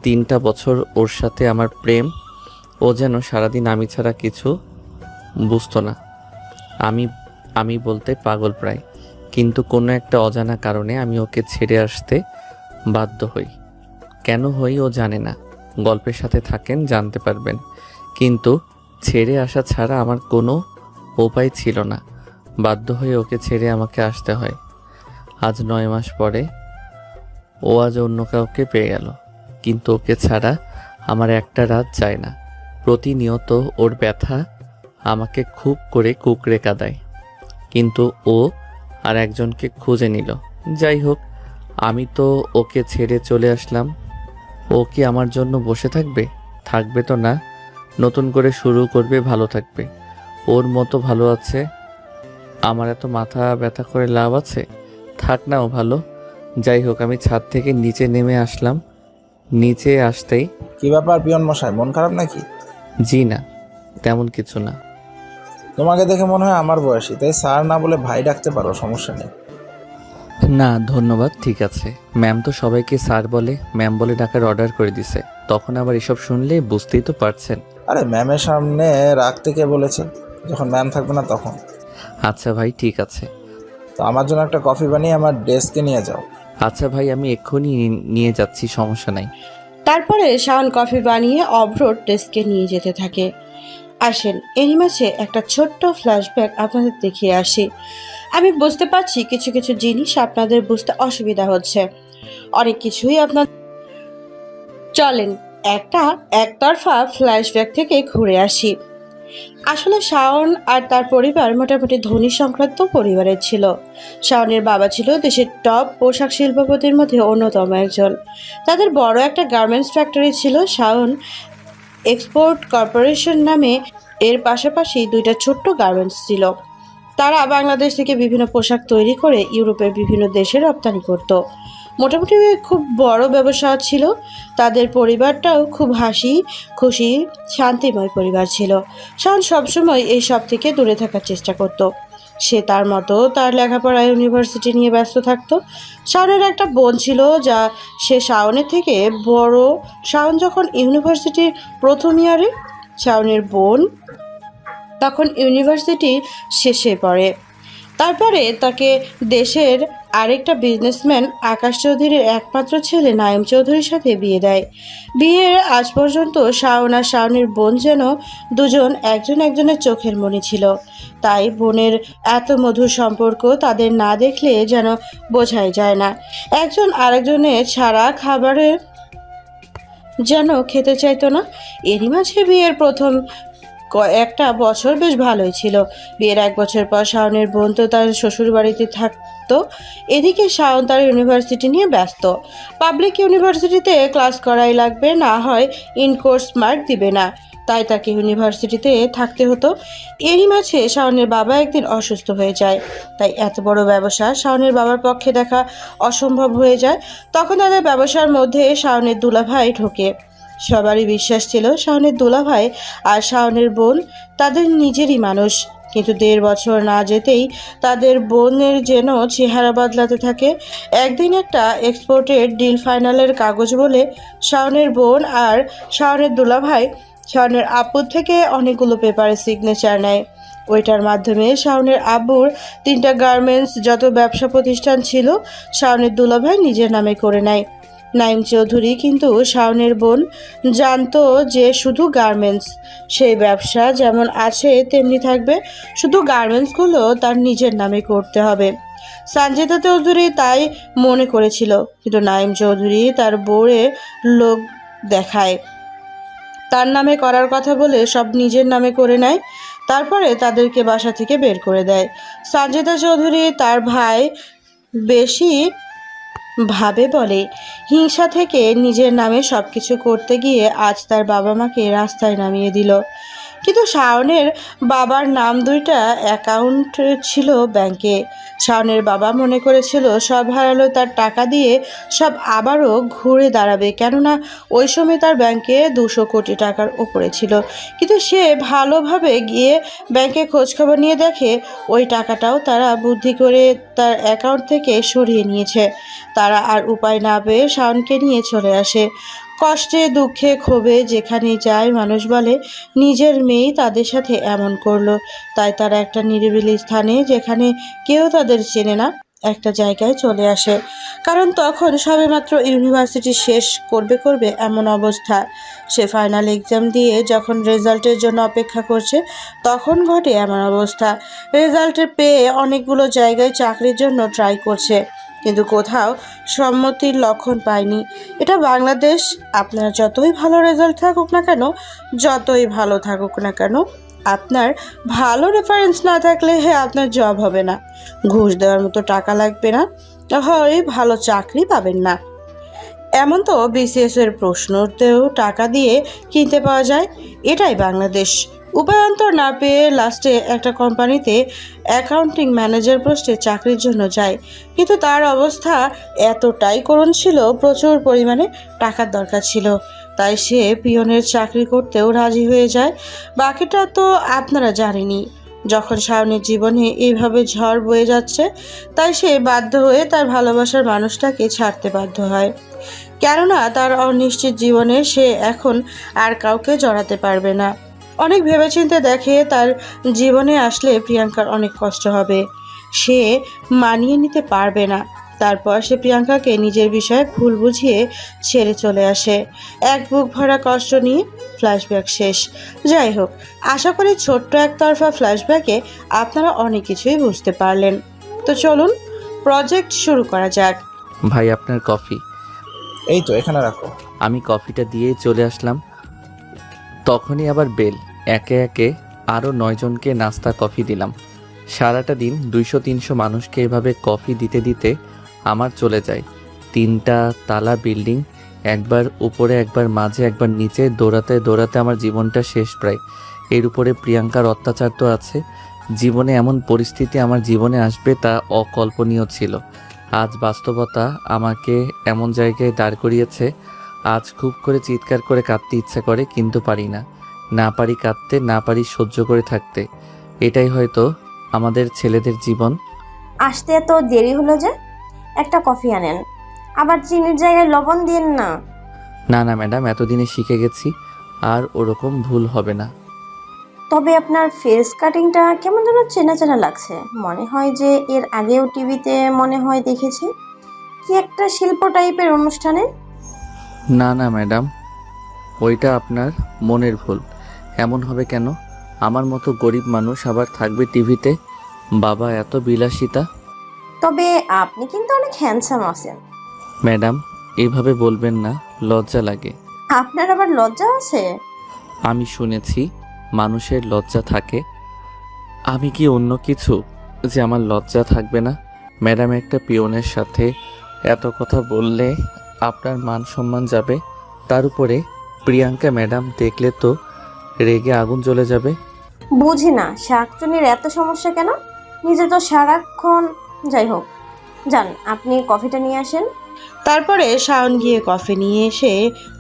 3টা বছর ওর সাথে আমার প্রেম। ও যেন সারাদিন আমি ছাড়া কিছু বুঝতো না। আমি বলতে পাগল প্রায়, কিন্তু কোনো একটা অজানা কারণে আমি ওকে ছেড়ে আসতে বাধ্য হই। কেন হই ও জানে না, গল্পের সাথে থাকেন জানতে পারবেন। কিন্তু ছেড়ে আসা ছাড়া আমার কোনো উপায় ছিল না। বাধ্য হয়ে ওকে ছেড়ে আমাকে আসতে হয়। আজ 9 মাস পরে ও আজ অন্য কাউকে পেয়ে গেল, কিন্তু ওকে ছাড়া আমার একটা রাত যায় না। প্রতিনিয়ত ওর ব্যথা আমাকে খুব করে কুঁকড়ে কাঁদায়, কিন্তু ও আর একজনকে খুঁজে নিল। যাই হোক, আমি তো ওকে ছেড়ে চলে আসলাম। ও কি আমার জন্য বসে থাকবে? থাকবে তো না, নতুন করে শুরু করবে, ভালো থাকবে। ওর মতো ভালো আছে, আমার এত মাথা ব্যথা করে লাভ আছে? থাক না ও ভালো। যাই হোক, আমি ছাদ থেকে নিচে নেমে আসলাম। নিচে আসতেই, কি ব্যাপার পিয়ন মশাই, মন খারাপ নাকি? জি না, তেমন কিছু না। তোমাকে দেখে মনে হয় আমার বয়সী, তাই স্যার না বলে ভাই ডাকতে পারো, সমস্যা নেই। না ধন্যবাদ, ঠিক আছে। ম্যাম তো সবাইকে স্যার বলে, ম্যাম বলে ডাকার অর্ডার করে দিছে। তখন আবার এসব শুনলে বুঝতেই তো পারছেন। আরে ম্যামের সামনে রাখতে কে বলেছে? যখন ম্যাম থাকবে না তখন। আচ্ছা ভাই, ঠিক আছে। তো আমার জন্য একটা কফি বানিয়ে আমার ডেস্কে নিয়ে যাও। আচ্ছা ভাই, আমি এক্ষুনি নিয়ে যাচ্ছি, সমস্যা নাই। তারপরে শাওন কফি বানিয়ে অভ্রর ডেস্কে নিয়ে যেতে থাকে। আসেন, এরই মাঝে একটা ছোট্ট ফ্ল্যাশব্যাক আপনাদের দেখিয়ে আসি। আমি বুঝতে পারছি কিছু কিছু জিনিস আপনাদের বুঝতে অসুবিধা হচ্ছে, অনেক কিছুই আপনার। চলেন একটা একতরফা ফ্ল্যাশব্যাক থেকে ঘুরে আসি। আসলে শাওন আর তার পরিবার মোটামুটি ধনী সংক্রান্ত পরিবারের ছিল। শাওনের বাবা ছিল দেশের টপ পোশাক শিল্পপতির মধ্যে অন্যতম একজন। তাদের বড় একটা গার্মেন্টস ফ্যাক্টরি ছিল, শাওন এক্সপোর্ট কর্পোরেশন নামে। এর পাশাপাশি 2টা ছোট্ট গার্মেন্টস ছিল। তারা বাংলাদেশ থেকে বিভিন্ন পোশাক তৈরি করে ইউরোপের বিভিন্ন দেশে রপ্তানি করত। মোটামুটি খুব বড় ব্যবসা ছিল। তাদের পরিবারটাও খুব হাসি খুশি শান্তিময় পরিবার ছিল। শাওন সবসময় এই সব থেকে দূরে থাকার চেষ্টা করত। সে তার মতো তার লেখাপড়া ইউনিভার্সিটি নিয়ে ব্যস্ত থাকতো। শাওনের একটা বোন ছিল যা সে শাওনের থেকে বড়। শাওন যখন ইউনিভার্সিটির প্রথম ইয়ারে, শাওনের বোন তখন ইউনিভার্সিটি শেষে পড়ে। তারপরে তাকে দেশের আরেকটা বিজনেসম্যান আকাশ চৌধুরীর একমাত্র ছেলে নাইম চৌধুরীর সাথে বিয়ে দেয়। বিয়ের আজ পর্যন্ত শাওন আর শাওনের বোন যেন দুজন একজন একজনের চোখের মণি ছিল। তাই বোনের এত মধুর সম্পর্ক তাদের না দেখলে যেন বোঝাই যায় না। একজন আরেকজনের ছাড়া খাবারের যেন খেতে চাইতো না। এরই মাঝে বিয়ের প্রথম একটা বছর বেশ ভালোই ছিল। বিয়ের 1 বছর পর শাওনের বোন তো তার শ্বশুর বাড়িতে থাকতো। এদিকে শাওন তার ইউনিভার্সিটি নিয়ে ব্যস্ত। পাবলিক ইউনিভার্সিটিতে ক্লাস করাই লাগবে, না হয় ইনকোর্স মার্ক দিবে না, তাই তাকে ইউনিভার্সিটিতে থাকতে হতো। এরই মাঝে শাওনের বাবা একদিন অসুস্থ হয়ে যায়। তাই এত বড় ব্যবসা শাওনের বাবার পক্ষে দেখা অসম্ভব হয়ে যায়। তখন তাদের ব্যবসার মধ্যে শাওনের দুলাভাই ঢোকে। সবারই বিশ্বাস ছিল শাওনের দুলাভাই আর শাওনের বোন তাদের নিজেরই মানুষ। কিন্তু 1.5 বছর না যেতেই তাদের বোনের যেন চেহারা বদলাতে থাকে। একদিন একটা এক্সপোর্টের ডিল ফাইনালের কাগজ বলে শাওনের বোন আর শাওনের দুলাভাই শাওনের আব্বুর থেকে অনেকগুলো পেপারে সিগনেচার নেয়। ওইটার মাধ্যমে শাওনের আব্বুর 3টা গার্মেন্টস যত ব্যবসা প্রতিষ্ঠান ছিল শাওনের দুলাভাই নিজের নামে করে নেয়। নাইম চৌধুরী কিন্তু শাওনের বোন জানতো যে শুধু গার্মেন্টস, সেই ব্যবসা যেমন আছে তেমনি থাকবে, শুধু গার্মেন্টসগুলো তার নিজের নামে করতে হবে। সানজিদা চৌধুরী তাই মনে করেছিল, কিন্তু নাইম চৌধুরী তার বউয়ে লোক দেখায়, তার নামে করার কথা বলে সব নিজের নামে করে নেয়। তারপরে তাদেরকে বাসা থেকে বের করে দেয়। সানজিদা চৌধুরী তার ভাই বেশি ভাবে বলে হিংসা থেকে নিজের নামে সব কিছু করতে গিয়ে আজ তার বাবা মাকে রাস্তায় নামিয়ে দিল। কিন্তু শাওনের বাবার নাম 2টা অ্যাকাউন্ট ছিল ব্যাংকে। শাওনের বাবা মনে করেছিল সব হারালো তার টাকা দিয়ে সব আবারও ঘুরে দাঁড়াবে, কেননা ওই সময় তার ব্যাংকে 200 কোটি টাকার উপরে ছিল। কিন্তু সে ভালোভাবে গিয়ে ব্যাংকে খোঁজখবর নিয়ে দেখে ওই টাকাটাও তারা বুদ্ধি করে তার অ্যাকাউন্ট থেকে সরিয়ে নিয়েছে। তারা আর উপায় না পেয়ে শাওনকে নিয়ে চলে আসে। কষ্টে দুঃখে ক্ষোভে যেখানেই যায় মানুষ বলে নিজের মেয়েই তাদের সাথে এমন করলো। তাই তারা একটা নিরিবিলি স্থানে, যেখানে কেউ তাদের চেনে না, একটা জায়গায় চলে আসে। কারণ তখন সবেমাত্র ইউনিভার্সিটি শেষ করবে এমন অবস্থা। সে ফাইনাল এক্সাম দিয়ে যখন রেজাল্টের জন্য অপেক্ষা করছে তখন ঘটে এমন অবস্থা। রেজাল্টের পেয়ে অনেকগুলো জায়গায় চাকরির জন্য ট্রাই করছে, কিন্তু কোথাও সম্মতির লক্ষণ পায়নি। এটা বাংলাদেশ। আপনার যতই ভালো রেজাল্ট থাকুক না কেন, যতই ভালো থাকুক না কেন, আপনার ভালো রেফারেন্স না থাকলে আপনার জব হবে না, ঘুষ দেওয়ার মতো টাকা লাগবে না, হয় ভালো চাকরি পাবেন না। এমন তো বিসিএস এর প্রশ্নতেও টাকা দিয়ে কিনতে পাওয়া যায়। এটাই বাংলাদেশ। উপায়ান্তর না পেয়ে লাস্টে একটা কোম্পানিতে অ্যাকাউন্টিং ম্যানেজার পোস্টে চাকরির জন্য যায়, কিন্তু তার অবস্থা এতটাই করুণ ছিল, প্রচুর পরিমাণে টাকার দরকার ছিল। তাই সে পিয়নের চাকরি করতেও রাজি হয়ে যায়। বাকিটা তো আপনারা জানেনই। যখন শাওনের জীবনে এইভাবে ঝড় বয়ে যাচ্ছে, তাই সে বাধ্য হয়ে তার ভালোবাসার মানুষটাকে ছাড়তে বাধ্য হয়, কেননা তার অনিশ্চিত জীবনে সে এখন আর কাউকে জড়াতে পারবে না। অনেক ভেবেচিন্তে দেখে তার জীবনে আসলে প্রিয়াঙ্কার অনেক কষ্ট হবে, সে মানিয়ে নিতে পারবে না। তারপর সে প্রিয়াঙ্কাকে নিজের বিষয়ে ভুল বুঝিয়ে ছেড়ে চলে আসে। এক বুক ভরা কষ্ট নিয়ে ফ্ল্যাশব্যাক শেষ। যাই হোক, আশা করি ছোট্ট একতরফা ফ্ল্যাশব্যাকে আপনারা অনেক কিছুই বুঝতে পারলেন। তো চলুন প্রজেক্ট শুরু করা যাক। ভাই আপনার কফি। এই তো এখানে রাখো। আমি কফিটা দিয়ে চলে আসলাম, তখনই আবার বেল। একে একে আরও 9 জনকে নাস্তা কফি দিলাম। সারাটা দিন 200-300 মানুষকে এভাবে কফি দিতে দিতে আমার চলে যায়। 3টা তালা বিল্ডিং, একবার উপরে একবার মাঝে একবার নিচে, দৌড়াতে দৌড়াতে আমার জীবনটা শেষ প্রায়। এর উপরে প্রিয়াঙ্কার অত্যাচার তো আছে। জীবনে এমন পরিস্থিতি আমার জীবনে আসবে তা অকল্পনীয় ছিল। আজ বাস্তবতা আমাকে এমন জায়গায় দাঁড় করিয়েছে, আজ খুব করে চিৎকার করে কাঁদতে ইচ্ছা করে, কিন্তু পারি না। না পারি কাঁদতে, না পারি সহ্য করে থাকতে। এটাই হয়তো আমাদের ছেলেদের জীবন। আসতে এত দেরি হলো যে? একটা কফি আনেন, আবার চিনির জায়গায় লবণ দিয়েন না। না না ম্যাডাম, এতদিনে শিখে গেছি, আর ওরকম ভুল হবে না। তবে আপনার ফেস কাটিংটা কেমন যেন চেনা চেনা লাগছে, মনে হয় যে এর আগেও টিভিতে মনে হয় দেখেছি, কি একটা শিল্প টাইপের অনুষ্ঠানে। না না ম্যাডাম, ওইটা আপনার মনের ভুল। এমন হবে কেন? আমার মতো গরিব মানুষ আবার থাকবে টিভিতে? বাবা এত বিলাসিতা। তবে আপনি কিন্তু অনেক হ্যান্ডসাম আছেন। ম্যাডাম এইভাবে বলবেন না, লজ্জা লাগে। আপনার আবার লজ্জা আছে? আমি শুনেছি মানুষের লজ্জা থাকে। আমি কি অন্য কিছু যে আমার লজ্জা থাকবে না? ম্যাডাম একটা পিয়নের সাথে এত কথা বললে আপনার মান সম্মান যাবে। তার উপরে প্রিয়াঙ্কা ম্যাডাম দেখলে তো রেগে আগুন জ্বলে যাবে। বুঝি না শাকচুনির এত সমস্যা কেন, নিজে তো সারাক্ষণ। যাই হোক, যান আপনি কফিটা নিয়ে আসেন। তারপরে শাওন গিয়ে কফি নিয়ে এসে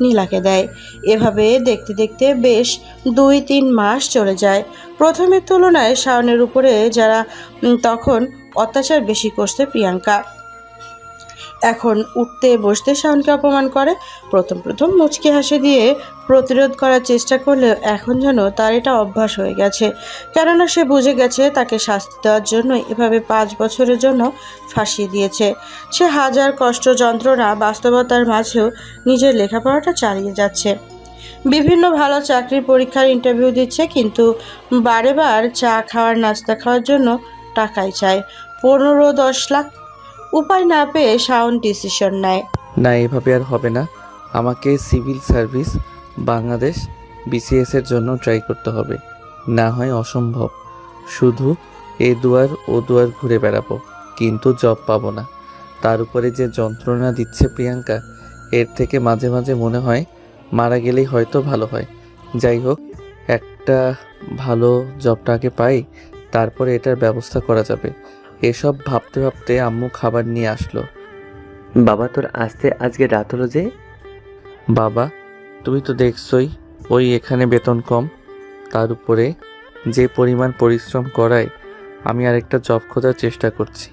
নীলাকে দেয়। এভাবে দেখতে দেখতে বেশ 2-3 মাস চলে যায়। প্রথমের তুলনায় শাওনের উপরে যারা তখন অত্যাচার বেশি করছে প্রিয়াঙ্কা, এখন উঠতে বসতে শাওনকে অপমান করে। প্রথম প্রথম মুচকি হাসি দিয়ে প্রতিরোধ করার চেষ্টা করলেও এখন যেন তার এটা অভ্যাস হয়ে গেছে। কেননা সে বুঝে গেছে তাকে শাস্তি দেওয়ার জন্য এভাবে 5 বছরের জন্য ফাঁসিয়ে দিয়েছে। সে হাজার কষ্ট যন্ত্রণা বাস্তবতার মাঝেও নিজের লেখাপড়াটা চালিয়ে যাচ্ছে। বিভিন্ন ভালো চাকরির পরীক্ষার ইন্টারভিউ দিচ্ছে, কিন্তু বারে বার চা খাওয়ার নাস্তা খাওয়ার জন্য টাকাই চায় 15-10 লাখ। উপায় না পেয়ে শাওন ডিসিশন নেয়। না, এভাবে আর হবে না। আমাকে সিভিল সার্ভিস বাংলাদেশ বিসিএস এর জন্য ট্রাই করতে হবে। না হয় অসম্ভব, শুধু এ দুয়ার ও দুয়ার ঘুরে বেড়াবো, কিন্তু জব পাবো না। তার উপরে যে যন্ত্রণা দিচ্ছে প্রিয়াঙ্কা, এর থেকে মাঝে মাঝে মনে হয় মারা গেলেই হয়তো ভালো হয়। যাই হোক, একটা ভালো জবটাকে পাই, তারপরে এটার ব্যবস্থা করা যাবে। এসব ভাবতে ভাবতে আম্মু খাবার নিয়ে আসলো। বাবা, তোর আসতে আজকে রাত হলো যে? বাবা, তুমি তো দেখছই ওই এখানে বেতন কম, তার উপরে যে পরিমাণ পরিশ্রম করায়। আমি আরেকটা জব খোঁজার চেষ্টা করছি,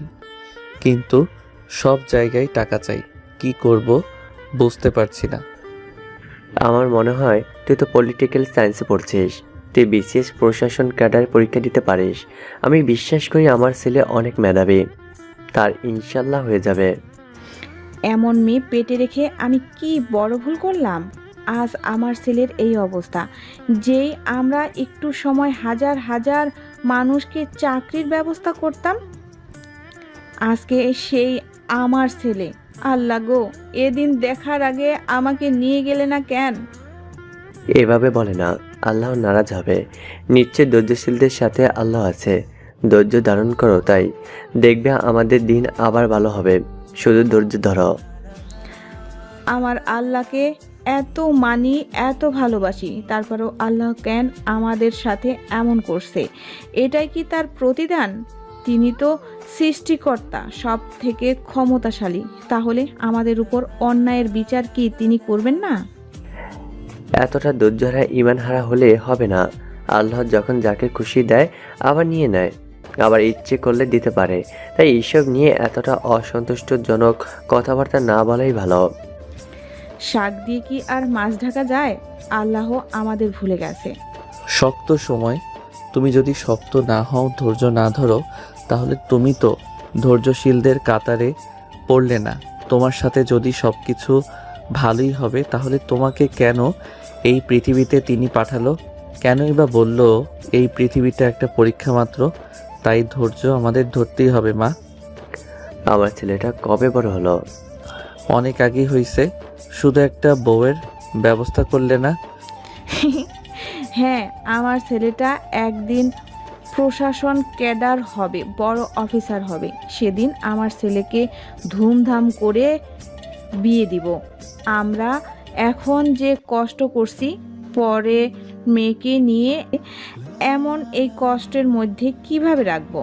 কিন্তু সব জায়গায় টাকা চাই। কি করব বুঝতে পারছি না। আমার মনে হয় তুই তো পলিটিক্যাল সায়েন্সে পড়ছিস, তুই বিসিএস প্রশাসন ক্যাডার পরীক্ষা দিতে পারিস। আমি বিশ্বাস করি আমার ছেলে অনেক মেধাবী, তার ইনশাল্লাহ হয়ে যাবে। এমন মেয়ে পেটে রেখে আমি কি বড় ভুল করলাম? আজ আমার ছেলের এই অবস্থা। যেই আমরা একটু সময় হাজার হাজার মানুষকে চাকরির ব্যবস্থা করতাম, আজকে সেই আমার ছেলে। আল্লাহ গো, এদিন দেখার আগে আমাকে নিয়ে গেলে না কেন? এভাবে বলে না, আল্লাহ নারাজ হবে। নিশ্চয় ধৈর্যশীলদের সাথে আল্লাহ আছে। ধৈর্য ধারণ করো, তাই দেখবে আমাদের দিন আবার ভালো হবে। শুধু ধৈর্য ধরো। আমার আল্লাহকে এত মানি, এত ভালোবাসি, তারপরেও আল্লাহ কেন আমাদের সাথে এমন করছে? এটাই কি তার প্রতিদান? তিনি তো সৃষ্টিকর্তা, সব থেকে ক্ষমতাশালী। তাহলে আমাদের উপর অন্যায়ের বিচার কি তিনি করবেন না? এতটা ধৈর্যহারা ইমান হারা হলে হবে না। আল্লাহ যখন যাকে খুশি দেয় আবার নিয়ে নেয়, আবার ইচ্ছে করলে দিতে পারে। তাই এইসব নিয়ে এতটা অসন্তুষ্টজনক কথাবার্তা না বলাই ভালো। শাক দিয়ে কি আর মাছ ঢাকা যায়? আল্লাহ আমাদের ভুলে গেছে। শক্ত সময় তুমি যদি শক্ত না হও, ধৈর্য না ধরো, তাহলে তুমি তো ধৈর্যশীলদের কাতারে পড়লে না। তোমার সাথে যদি সব কিছু ভালোই হবে, তাহলে তোমাকে কেন এই পৃথিবীতে তিনি পাঠালো? কেনই বা বলল এই পৃথিবীটা একটা পরীক্ষা মাত্র? তাই ধৈর্য আমাদের ধরতেই হবে মা। আমার ছেলেটা কবে বড় হলো? অনেক আগেই হয়েছে, শুধু একটা বউয়ের ব্যবস্থা করলে না? হ্যাঁ, আমার ছেলেটা একদিন প্রশাসন ক্যাডার হবে, বড় অফিসার হবে। সেদিন আমার ছেলেকে ধুমধাম করে বিয়ে দিব। আমরা এখন যে কষ্ট করছি, পরে মেয়েকে নিয়ে এমন এই কষ্টের মধ্যে কিভাবে রাখবো?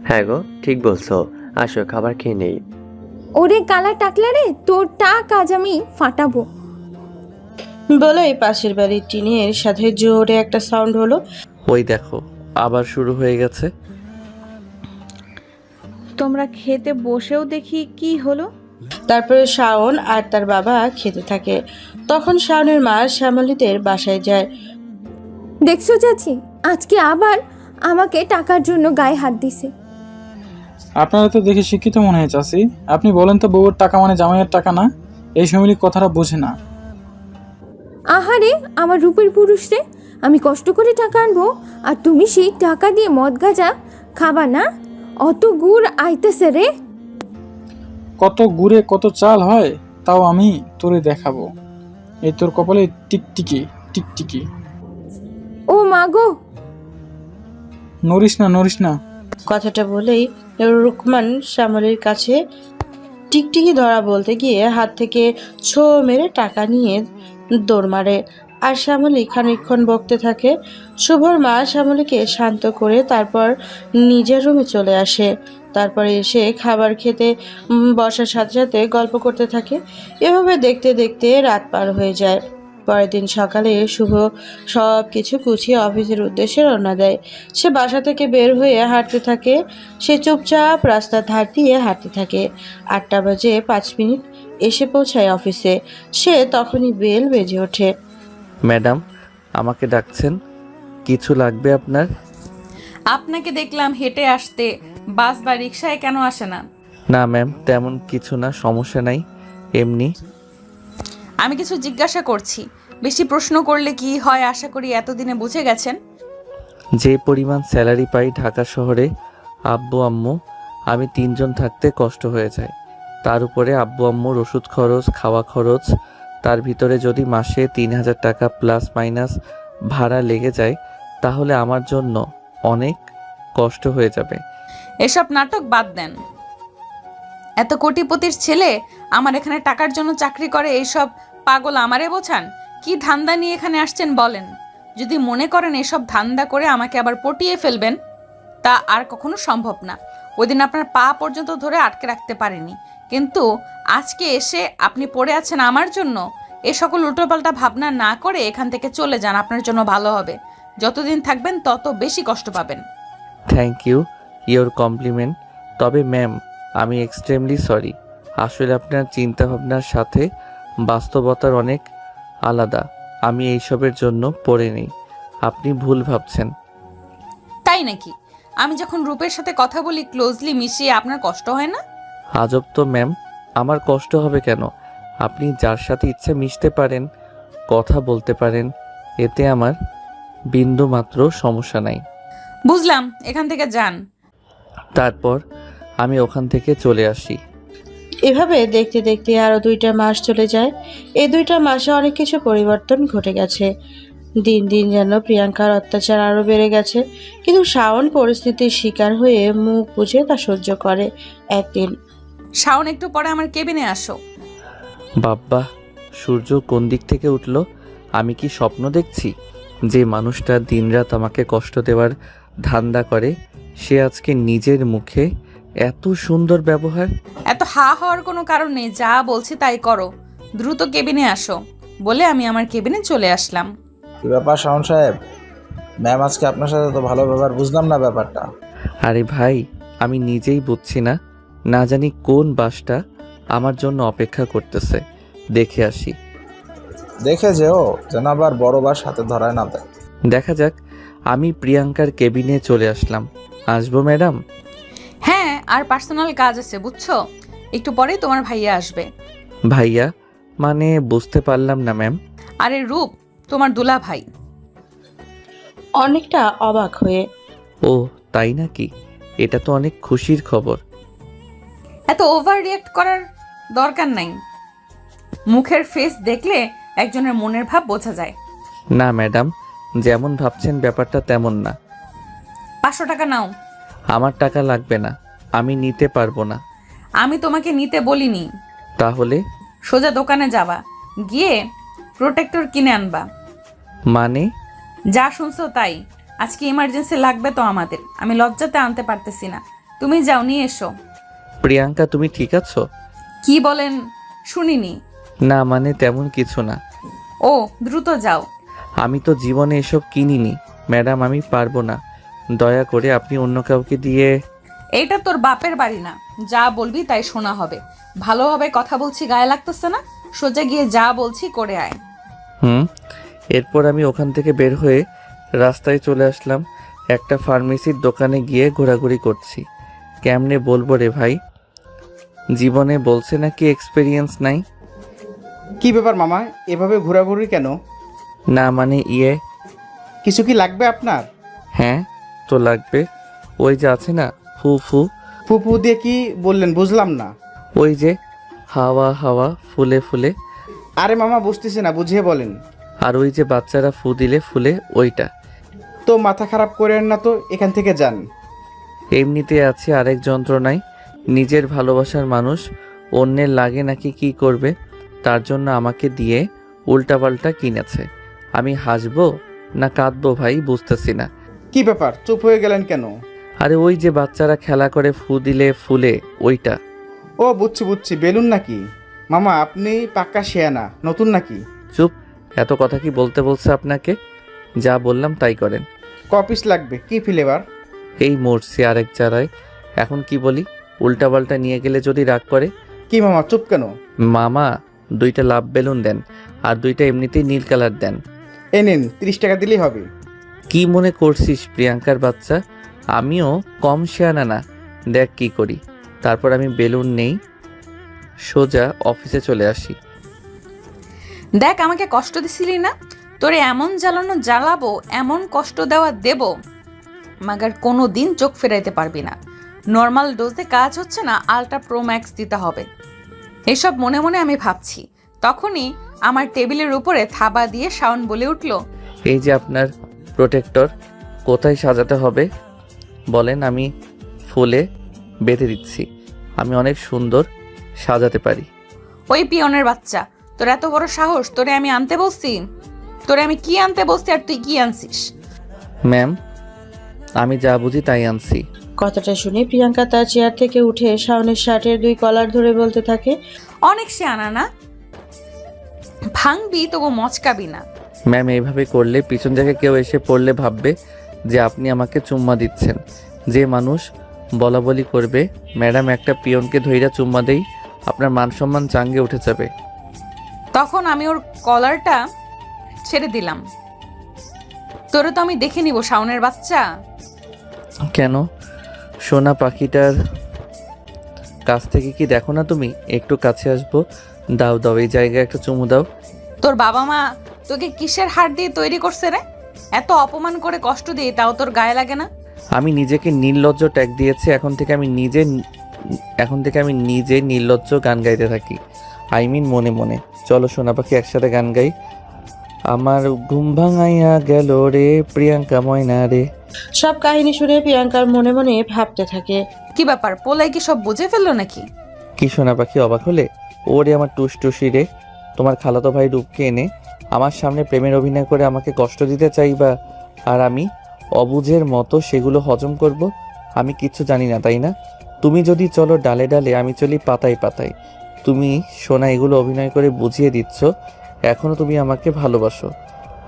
হ্যাঁ গো, ঠিক বলছো। আসো খাবার খেয়ে নেই। ওরে কালা টাকলা রে, তোর টাক আজ আমি ফাটাবো। বলেই পাশের বাড়ির টিনের সাথে জোরে একটা সাউন্ড হলো। ওই দেখো আবার শুরু হয়ে গেছে। তোমরা খেতে বসেও দেখি কি হলো। তারপরে শাওন আর তার বাবা খেতে থাকে। তখন শাওনের মা শ্যামলীদের বাসায় যায়। দেখছো চাচি, আজকে আবার আমাকে টাকার জন্য গায়ে হাত দিছে। আপনারা তো দেখে শিক্ষিত মনে হয় চাচি। আপনি বলেন তো, বউয়ের টাকা মানে জামাইয়ের টাকা না? এই শ্যামলী কথাটা বোঝে না। আহারে আমার রূপের পুরুষ রে, আমি কষ্ট করে টাকা আনবো আর তুমি সেই টাকা দিয়ে মদ গাঁজা খাবা না? অত গুড় আইতেছে রে। কত গুড়ে কত চাল হয় তাও আমি তোরে দেখাবো। এই তোর কপালে টিকটিকি টিকটিকি। ও মা গো, নড়িস না। কথাটা বলেই রুকমান শ্যামলীর কাছে টিকটিকি ধরা বলতে গিয়ে হাত থেকে ছো মেরে টাকা নিয়ে দৌড় মারে। আর শ্যামলী খানিকক্ষণ বকতে থাকে। শুভর মা শ্যামলীকে শান্ত করে তারপর নিজের রুমে চলে আসে। তারপরে এসে খাবার খেতে বসার সাথে সাথে গল্প করতে থাকে। এভাবে দেখতে দেখতে রাত পার হয়ে যায়। পরের দিন সকালে শুভ সব কিছু গুছিয়ে অফিসের উদ্দেশ্যে রওনা দেয়। সে বাসা থেকে বের হয়ে হাঁটতে থাকে। সে চুপচাপ রাস্তার ধার দিয়ে হাঁটতে থাকে। 8টা বাজে 5 মিনিট এসে পৌঁছায় অফিসে। সে তখনই বেল বেজে ওঠে। ম্যাডাম আমাকে ডাকছেন? কিছু লাগবে আপনার? আপনাকে দেখলাম হেঁটে আসতে, বাস বা রিক্সায় কেন আসে না? না ম্যাম, তেমন কিছু না, সমস্যা নাই, এমনি। আমি কিছু জিজ্ঞাসা করছি, বেশি প্রশ্ন করলে কি হয় আশা করি এতদিনে বুঝে গেছেন। যে পরিমাণ স্যালারি পাই ঢাকা শহরে, আব্বু আম্মু আমি 3 জন থাকতে কষ্ট হয়ে যায়। তার উপরে আব্বু আম্মুর ওষুধ খরচ, খাওয়া খরচ, তার ভিতরে যদি মাসে 3000 টাকা প্লাস মাইনাস ভাড়া লেগে যায় তাহলে আমার জন্য অনেক কষ্ট হয়ে যাবে। এসব নাটক বাদ দেন। এত কোটিপতির ছেলে আমার এখানে টাকার জন্য চাকরি করে, এইসব পাগল আমারে বোঝান? কি ধান্দা নিয়ে এখানে আসছেন বলেন? যদি মনে করেন এসব ধান্দা করে আমাকে আবার পটিয়ে ফেলবেন, তা আর কখনো সম্ভব না। ওইদিন আপনার পা পর্যন্ত ধরে আটকে রাখতে পারিনি, কিন্তু আজকে এসে আপনি পড়ে আছেন আমার জন্য। এ সকল উল্টোপাল্টা ভাবনা না করে এখান থেকে চলে যান, আপনার জন্য ভালো হবে। যতদিন থাকবেন তত বেশি কষ্ট পাবেন। Thank you your compliment. তবে ম্যাম আমি এক্সট্রিমলি সরি। আসলে আপনার চিন্তাভাবনার সাথে বাস্তবতার অনেক আলাদা। আমি এইসবের জন্য পড়ে নেই, আপনি ভুল ভাবছেন। তাই নাকি? আমি যখন রূপের সাথে কথা বলি ক্লোজলি মিশিয়ে, আপনার কষ্ট হয় না? আজব তো ম্যাম, আমার কষ্ট হবে কেন? আপনি যার সাথে ইচ্ছে মিশতে পারেন, কথা বলতে পারেন, এতে আমার বিন্দু মাত্র সমস্যা নাই। বুঝলাম, এখান থেকে যান। তারপর আমি ওখান থেকে চলে আসি। এভাবে দেখতে দেখতে আরো 2টা মাস চলে যায়। এই 2টা মাসে অনেক কিছু পরিবর্তন ঘটে গেছে। দিন দিন যেন প্রিয়াঙ্কার অত্যাচার আরো বেড়ে গেছে। কিন্তু শাওন পরিস্থিতির শিকার হয়ে মুখ বুজে তা সহ্য করে। একদিন শাওন, একটু পরে আমার কেবিনে আসো। বাব্বা, সূর্য কোন দিক থেকে উঠলো? আমি কি স্বপ্ন দেখছি? যে মানুষটা দিনরাত আমাকে কষ্ট দেওয়ার ধান্দা করে, সে আজকে নিজের মুখে এত সুন্দর ব্যবহার। এত হা হওয়ার কোনো কারণ নেই, যা বলছি তাই করো। দ্রুত কেবিনে আসো বলে আমি আমার কেবিনে চলে আসলাম। কি ব্যাপার শাওন সাহেব? ম্যাম আজকে আপনার সাথে তো ভালো ব্যাপার, বুঝলাম না ব্যাপারটা। আরে ভাই, আমি নিজেই বুঝছি না, না জানি কোন বাসটা আমার জন্য অপেক্ষা করতেছে। দেখে আসি। দেখে যেও যেন আবার বড় বাস হাতে ধরায় না দেয়। দেখা যাক। আমি প্রিয়াঙ্কার কেবিনে চলে আসলাম। আসবো ম্যাডাম? হ্যাঁ, আর পার্সোনাল কাজ আছে বুঝছো, একটু পরেই তোমার ভাইয়া আসবে। ভাইয়া মানে? বুঝতে পারলাম না ম্যাম। আরে রূপ, তোমার দুলা ভাই। অনেকটা অবাক হয়ে, ও তাই নাকি? এটা তো অনেক খুশির খবর। এত ওভার রিয়েক্ট করার দরকার নাই। মুখের ফেস দেখলে একজনের মনের ভাব বোঝা যায়। না ম্যাডাম, যেমন ভাবছেন ব্যাপারটা তেমন না। 500 টাকা নাও। আমার টাকা লাগবে না, আমি নিতে পারবো না। আমি তোমাকে নিতে বলিনি। তাহলে? সোজা দোকানে যাবা, গিয়ে প্রোটেক্টর কিনে আনবা। মানে? যা শুনছো তাই। আজকে ইমার্জেন্সি লাগবে তো আমাদের, আমি লজ্জাতে আনতে পারতেছি না। তুমি যাও, নিয়ে এসো। প্রিয়াঙ্কা তুমি ঠিক আছো? কি বলেন শুনিনি। না মানে তেমন কিছু না। ও দ্রুত যাও। আমি তো জীবনে এসব কিনিনি ম্যাডাম, আমি পারবো না। দয়া করে আপনি অন্য কাউকে দিয়ে। এইটা তোর বাপের বাড়ি না, যা বলবি তাই শোনা হবে। ভালোভাবে কথা বলছি, গায়ে লাগতেছে না? সোজা গিয়ে যা বলছি করে আয়। এরপর আমি ওখান থেকে বের হয়ে রাস্তায় চলে আসলাম। একটা ফার্মেসির দোকানে গিয়ে ঘোরাঘুরি করছি। কেমনে বলবো রে ভাই, জীবনে বলছে নাকি এক্সপেরিয়েন্স নাই। কি ব্যাপার মামা, এভাবে ঘোরাঘুরি কেন? না মানে কিছু কি লাগবে আপনার? হ্যাঁ তো লাগবে। ওই যে আছে না ফু ফু, ফুপু দিয়ে কি বললেন বুঝলাম না। ওই যে হাওয়া হাওয়া ফুলে ফুলে। আরে মামা বুঝতেছি না, বুঝিয়ে বলেন। আর ওই যে বাচ্চারা ফু দিলে ফুলে ওইটা। তো মাথা খারাপ করেন না তো, এখান থেকে যান। এমনিতে আছে আরেক যন্ত্রণায়। নিজের ভালোবাসার মানুষ অন্যের লাগে নাকি কি করবে, তার জন্য আমাকে দিয়ে উল্টাপাল্টা কিনেছে। আমি হাসবো না কাঁদবো ভাই বুঝতেছি না। কি ব্যাপার, চুপ হয়ে গেলেন কেন? আরে ওই যে বাচ্চারা খেলা করে ফু দিলে ফুলে ওইটা। ও বুঝছি বুঝছি, বেলুন নাকি? মামা আপনি পাক্কা শেয়ানা, নতুন নাকি? চুপ, এত কথা কি বলতে বলছে আপনাকে? যা বললাম তাই করেন। কপিস লাগবে, কি ফ্লেভার? এই মরছি আরেক জায়গায়। এখন কি বলি, উল্টাপাল্টা নিয়ে গেলে যদি রাগ করে। কি মামা চুপ কেন? মামা 2টা লাভ বেলুন দেন, আর 2টা এমনিতেই নীল কালার দেন। এ নিন, 30 টাকা দিলেই হবে। কি মনে করছিস প্রিয়াঙ্কার বাচ্চা, আমিও কম শেয়ানা না। দেখ কি করি। তারপর আমি বেলুন নেই, সোজা অফিসে চলে আসি। দেখ আমাকে কষ্ট দিছিলি না, তোরে এমন জ্বালানো জ্বালাবো, এমন কষ্ট দেওয়া দেব, মাগার কোনো দিন চোখ ফেরাইতে পারবি না। নর্মাল ডোজে কাজ হচ্ছে না, আলট্রা প্রো ম্যাক্স দিতে হবে। এসব মনে মনে আমি ভাবছি, তখনই আমার টেবিলের উপরে থাবা দিয়ে শাওন বলে উঠল, এই যে আপনার প্রোটেক্টর, কোথায় সাজাতে হবে বলেন, আমি ফুলে বেঁধে দিচ্ছি। আমি অনেক সুন্দর সাজাতে পারি। ওই পিয়নের বাচ্চা, তোর এত বড় সাহস, তোরে আমি আনতে বলছি? তোরে আমি কি আনতে বলছি আর তুই কি আনছিস? ম্যাম আমি যা বুঝি তাই আনছি। কথাটা শুনে প্রিয়াঙ্কা তার চেয়ার থেকে উঠে শাওনের শার্টের 2 কলার ধরে বলতে থাকে, অনেক সে আনা না, ভাঙবি তবু মচকাবি না। ম্যাম এইভাবে করলে পিছন থেকে কেউ এসে পড়লে ভাববে যে আপনি আমাকে চুম্মা দিচ্ছেন। যে মানুষ বলা বলি করবে ম্যাডাম একটা পিয়নকে ধইরা চুম্মা দেই, আপনার মান সম্মান চাঙ্গে উঠে যাবে। তখন আমি ওর কলারটা ছেড়ে দিলাম। তোরে তো আমি দেখে নিব শাওনের বাচ্চা। কেন, সোনা পাখিটার কাছ থেকে কি দেখো না তুমি? একটু কাছে আসবো, দাও দাও, এই জায়গায় একটা চুমু দাও। তোর বাবা মা তোকে কিসের হাড় দিয়ে তৈরি করছে রে? এত অপমান করে কষ্ট দিয়ে তাও তোর গায়ে লাগে না? আমি নিজেকে নির্লজ্জ ট্যাগ দিয়েছি। এখন থেকে আমি নিজে নির্লজ্জ গান গাইতে থাকি। আই মিন মনে মনে। চলো সোনা পাখি একসাথে গান গাই। আমার ঘুম ভাঙাইয়া গেল রে প্রিয়াঙ্কা ময়না রে। সব কাহিনী শুনে প্রিয়াঙ্কার মনে মনে ভাবতে থাকে, কি ব্যাপার, পোলাই কি সব বুঝে ফেললো নাকি? কি সোনা পাখি অবাক হলে? ওরে আমার টুসটুসি রে, তোমার খালাতো ভাই রূপকে এনে আমার সামনে প্রেমের অভিনয় করে আমাকে কষ্ট দিতে চাইবা, আর আমি অবুঝের মতো সেগুলো হজম করব? আমি কিচ্ছু জানি না তাই না? তুমি যদি চলো ডালে ডালে, আমি চলি পাতায় পাতায়। তুমি সোনা এগুলো অভিনয় করে বুঝিয়ে দিচ্ছ এখনো তুমি আমাকে ভালোবাসো।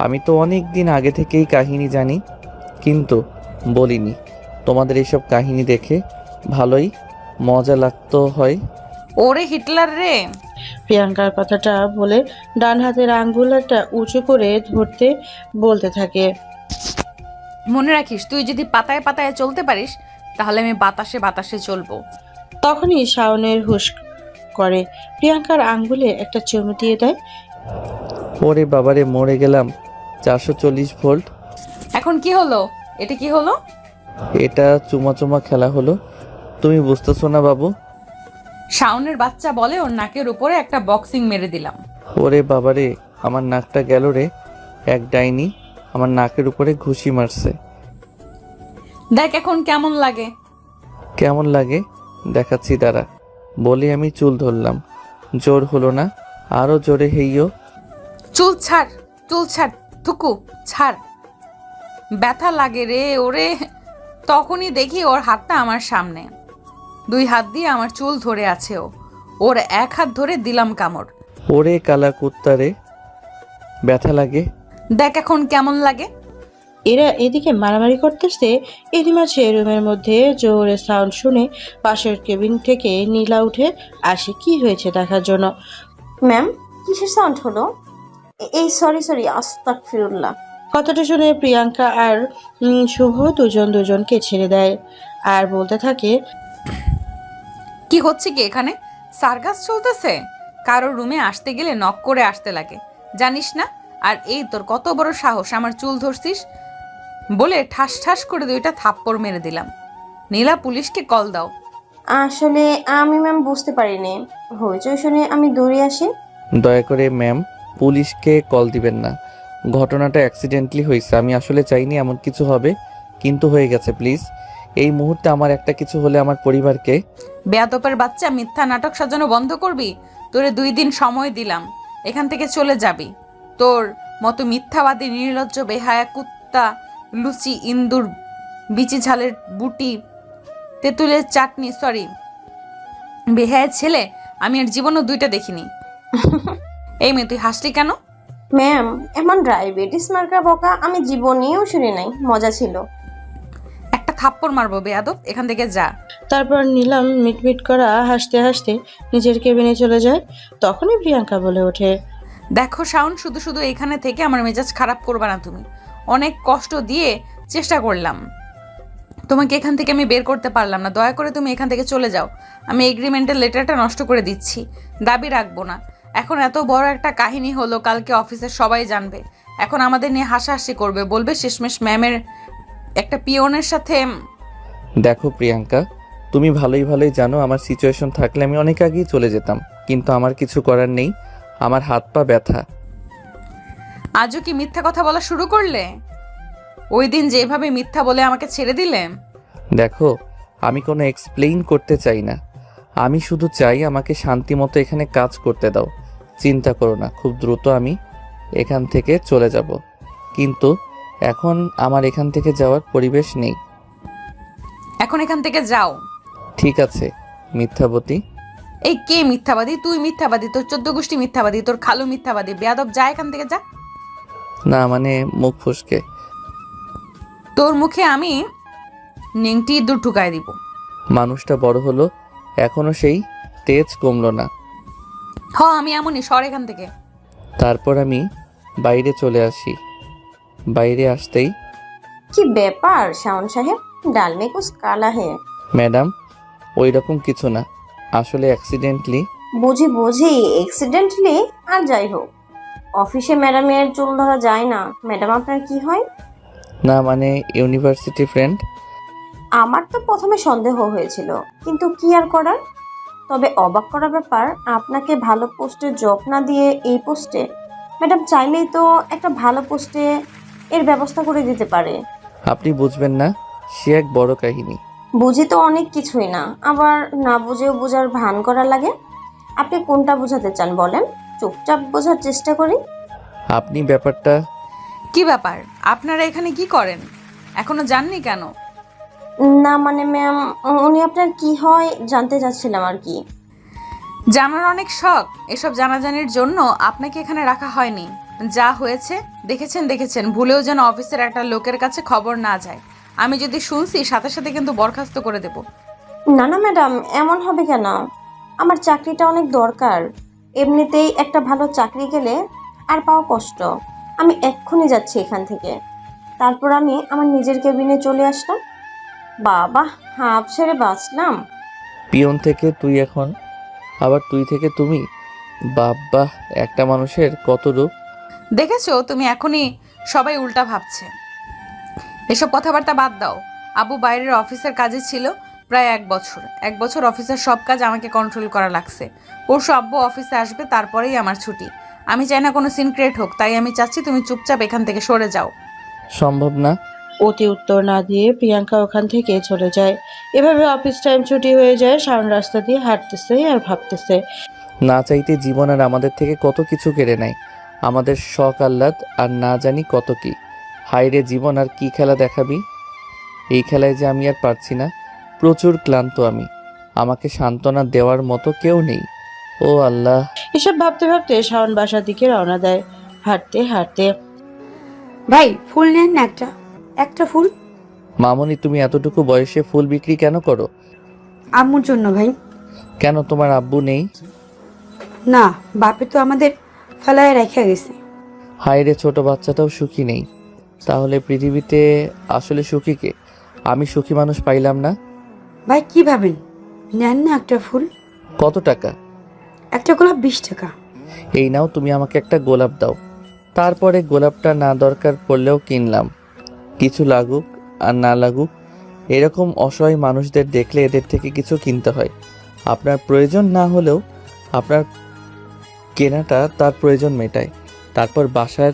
আমি তো অনেক দিন আগে থেকেই কাহিনী জানি, কিন্তু বলিনি। তোমাদের এইসব কাহিনী দেখে ভালোই মজা লাগতো হয়। ওরে হিটলার রে। প্রিয়াঙ্কার কথাটা বলে ডান হাতের আঙ্গুলটা উঁচু করে ধরতে বলতে থাকে, মনে রাখিস, তুই যদি পাতায় পাতায় চলতে পারিস তাহলে আমি বাতাসে বাতাসে চলবো। তখনই শাওনের হুশ করে প্রিয়াঙ্কার আঙ্গুলে একটা চুমু দিয়ে দেয়। ওরে বাবারে, মরে গেলাম। 440 ভোল্ট। এখন কি হলো? এটা কি হলো? এটা চুমা চুমা খেলা হলো, তুমি বুঝতেছো না বাবু? শাওনের বাচ্চা বলে ওর নাকের উপরে একটা বক্সিং মেরে দিলাম। ওরে বাবারে, আমার নাকটা গেল রে। এক ডাইনি আমার নাকের উপরে ঘুষি মারছে। দেখ এখন কেমন লাগে। কেমন লাগে দেখাচ্ছি দাঁড়া। বলে আমি চুল ধরলাম। জোর হলো না, আরো জোরে হেইও। চুল ছাড়, চুল ছাড়, থুকু ছাড়, ব্যথা লাগে রে ওরে। তখনই দেখি ওর হাতটা আমার সামনে, 2 হাত দিয়ে আমার চুল ধরে আছে। ওর এক হাত ধরে দিলাম কামড়। ওরে কালা কুত্তারে, ব্যথা লাগে। দেখ এখন কেমন লাগে। এরা এদিকে মারামারি করতেছে, এরই মাঝে রুমের মধ্যে জোরে সাউন্ড শুনে পাশের কেবিন থেকে নীলা উঠে আসে কি হয়েছে দেখার জন্য। ম্যাম, কিসের সাউন্ড হলো? এই সরি আস্তাগফিরুল্লাহ। কথাটা শুনে প্রিয়াঙ্কা আর শুভ দুজনকে ছেড়ে দেয় আর বলতে থাকে, কি হচ্ছে কি এখানে? সার্কাস চলতেছে? কারো রুমে আসতে গেলে নক করে আসতে লাগে, জানিস না? আর এই তোর কত বড় সাহস আমার চুল ধরছিস? বলে ঠাস ঠাস করে 2টা থাপ্পড় মেরে দিলাম। নীলা, পুলিশকে কল দাও। আসলে আমি ম্যাম বুঝতে পারিনি, হইচই শুনে আমি দৌড়ে আসি। দয়া করে ম্যাম, পুলিশকে কল দিবেন না। ঘটনাটা অ্যাক্সিডেন্টলি হয়েছে। আমি আসলে চাইনি এমন কিছু হবে, কিন্তু হয়ে গেছে। প্লিজ, এই মুহূর্তে আমার একটা কিছু হলে আমার পরিবারকে। বেয়াদপের বাচ্চা, মিথ্যা নাটক সাজানো বন্ধ করবি? তোরে 2 দিন সময় দিলাম, এখান থেকে চলে যাবি। তোর মতো মিথ্যাবাদী, নির্লজ্জ, বেহায়া কুত্তা, লুচি, ইন্দুর, বিচি ঝালের বুটি, তেঁতুলের চাটনি, বেহায়া ছেলে আমি আর জীবনও 2টা দেখিনি। এই মেয়ে, তুই হাসলি কেন? ম্যাম, এমন ডায়াবেটিস মার্কা বকা আমি জীবনেও শুনি নাই, মজা ছিল। একটা থাপ্পড় মারবো বেয়াদব, এখান থেকে যা। তারপর নীলাম মিটমিট করা হাসতে হাসতে নিজের কেবিনে চলে যায়। তখনই প্রিয়াঙ্কা বলে ওঠে, দেখো শাওন, শুধু শুধু এখানে থেকে আমার মেজাজ খারাপ করবে না তুমি। অনেক কষ্ট দিয়ে চেষ্টা করলাম, তোমাকে এখান থেকে আমি বের করতে পারলাম না। দয়া করে তুমি এখান থেকে চলে যাও। আমি এগ্রিমেন্টের লেটারটা নষ্ট করে দিচ্ছি, দাবি রাখবো না। এখন এত বড় একটা কাহিনী হলো, কালকে অফিসের সবাই জানবে। এখন আমাদের নিয়ে হাসাহাসি করবে, বলবে শেষমেশ ম্যামের একটা পিওনের সাথে। দেখো প্রিয়াঙ্কা, তুমি ভালোই জানো আমার সিচুয়েশন থাকলে আমি অনেক আগেই চলে যেতাম, কিন্তু আমার কিছু করার নেই। আমার হাত পা ব্যথা। আজও কি মিথ্যা কথা বলা শুরু করলে? ওই দিন যেভাবে মিথ্যা বলে আমাকে ছেড়ে দিলে। দেখো, আমি কোনো এক্সপ্লেইন করতে চাই না। আমি শুধু চাই আমাকে শান্তি মতো এখানে কাজ করতে দাও। চিন্তা করো না, খুব দ্রুত আমি এখান থেকে চলে যাব। কিন্তু এখন আমার এখান থেকে যাওয়ার পরিবেশ নেই। এখন এখান থেকে যাও। ঠিক আছে মিথ্যাবতী। এই কে মিথ্যাবাদী? তুই মিথ্যাবাদী, তোর 14 গোষ্ঠী মিথ্যাবাদী, তোর খালু মিথ্যাবাদী। বেয়াদব, যা এখান থেকে যা। না মানে মুখ ফসকে। তোর মুখে আমি নেংটি ইঁদুর ঠুকায় দিব। মানুষটা বড় হলো, এখনো সেই তেজ কমলো না। আমি এমনই, সর এখান থেকে। তারপর আমি বাইরে চলে আসি। বাইরে আসতেই, কি ব্যাপার শাওন সাহেব, ডাল মে কুছ কালা হে। ম্যাডাম ওই রকম কিছু না, আসলে অ্যাক্সিডেন্টলি। বুঝি এক্সিডেন্টলি। আর যাই হোক, অফিসে ম্যাডামের চুল ধরা যায় না। ম্যাডাম আপনার কি হয়? না মানে ইউনিভার্সিটি ফ্রেন্ড। আমার তো প্রথমে সন্দেহ হয়েছিল, কিন্তু কি আর করার। তবে অবাক করা ব্যাপার, আপনাকে ভালো পোস্টে জব না দিয়ে এই পোস্টে। ম্যাডাম চাইলেই তো একটা ভালো পোস্টে এর ব্যবস্থা করে দিতে পারে। আপনি বুঝবেন না, সে এক বড় কাহিনী। বুঝি তো অনেক কিছুই না, আবার না বুঝেও বোঝার ভান করা লাগে। আপনি কোনটা বোঝাতে চান বলেন, চুপচাপ বোঝার চেষ্টা করি। আপনি ব্যাপারটা। কি ব্যাপার? আপনারা এখানে কি করেন? এখনো জাননি কেন? না মানে ম্যাম, উনি আপনার কি হয় জানতে চাচ্ছিলাম আর কি। জানার অনেক শখ। এসব জানাজানির জন্য আপনাকে এখানে রাখা হয়নি। যা হয়েছে দেখেছেন, ভুলেও যেন অফিসের একটা লোকের কাছে খবর না যায়। আমি যদি শুনছি, সাথে সাথে কিন্তু বরখাস্ত করে দেব। না ম্যাডাম, এমন হবে কেন? আমার চাকরিটা অনেক দরকার। এমনিতেই একটা ভালো চাকরি গেলে আর পাওয়া কষ্ট। আমি এক্ষুনি যাচ্ছি এখান থেকে। তারপর আমি আমার নিজের কেবিনে চলে আসলাম। বাবা, হাঁপ ছেড়ে বাঁচলাম। পিয়ন থেকে তুই এখন, আবার তুই থেকে তুমি। বাবা, একটা মানুষের কত রূপ। দেখেছো, তুমি এখনই সবাই উল্টা ভাবছে। এসব কথাবার্তা বাদ দাও। আবু বাইরের অফিসের কাজে ছিল প্রায় 1 বছর অফিসের সব কাজ আমাকে কন্ট্রোল করা লাগছে। পরশু আব্বু অফিসে আসবে, তারপরেই আমার ছুটি। আমি চাই না কোনো সিন ক্রিয়েট হোক, তাই আমি চাচ্ছি তুমি চুপচাপ এখান থেকে সরে যাও। সম্ভব না। অতি উত্তর না দিয়ে প্রিয়াঙ্কা ওখান থেকে চলে যায়। এভাবে অফিস টাইম ছুটি হয়ে যায়। শাওন রাস্তা দিয়ে হাঁটতেছে আর ভাবতেছে, না চাইতে জীবন আর আমাদের থেকে কত কিছু কেড়ে নেয়, আমাদের শখ আহ্লাদ, আর না জানি কত কি। হায়রে জীবন, আর কি খেলা দেখাবি? এই খেলায় যে আমি আর পারছি না। প্রচুর ক্লান্ত আমি। আমাকে সান্ত্বনা দেওয়ার মতো কেউ নেই। ও আল্লাহ। এসব ভাবতে ভাবতে শাওন বাসার দিকে রওনা দেয়, হাঁটতে হাঁটতে। ভাই ফুল নেন না একটা, একটা ফুল। মামনি, তুমি এতটুকু বয়সে ফুল বিক্রি কেন করো? আম্মুর জন্য ভাই। কেন, তোমার আব্বু নেই? না, বাপে তো আমাদের ফেলায় রেখে গেছে। হায় রে, ছোট বাচ্চাটাও সুখী নেই। তাহলে পৃথিবীতে আসলে সুখী কে? আমি সুখী মানুষ পাইলাম না। ভাই কি ভাবেন, নেন না একটা ফুল। কত টাকা? একটা গোলাপ 20 টাকা। এই নাও, তুমি আমাকে একটা গোলাপ দাও। তারপরে গোলাপটা না দরকার পড়লেও কিনলাম। কিছু লাগুক আর না লাগুক, এরকম অসহায় মানুষদের দেখলে এদের থেকে কিছু কিনতে হয়। আপনার প্রয়োজন না হলেও আপনার কেনাটা তার প্রয়োজন মেটায়। তারপর বাসার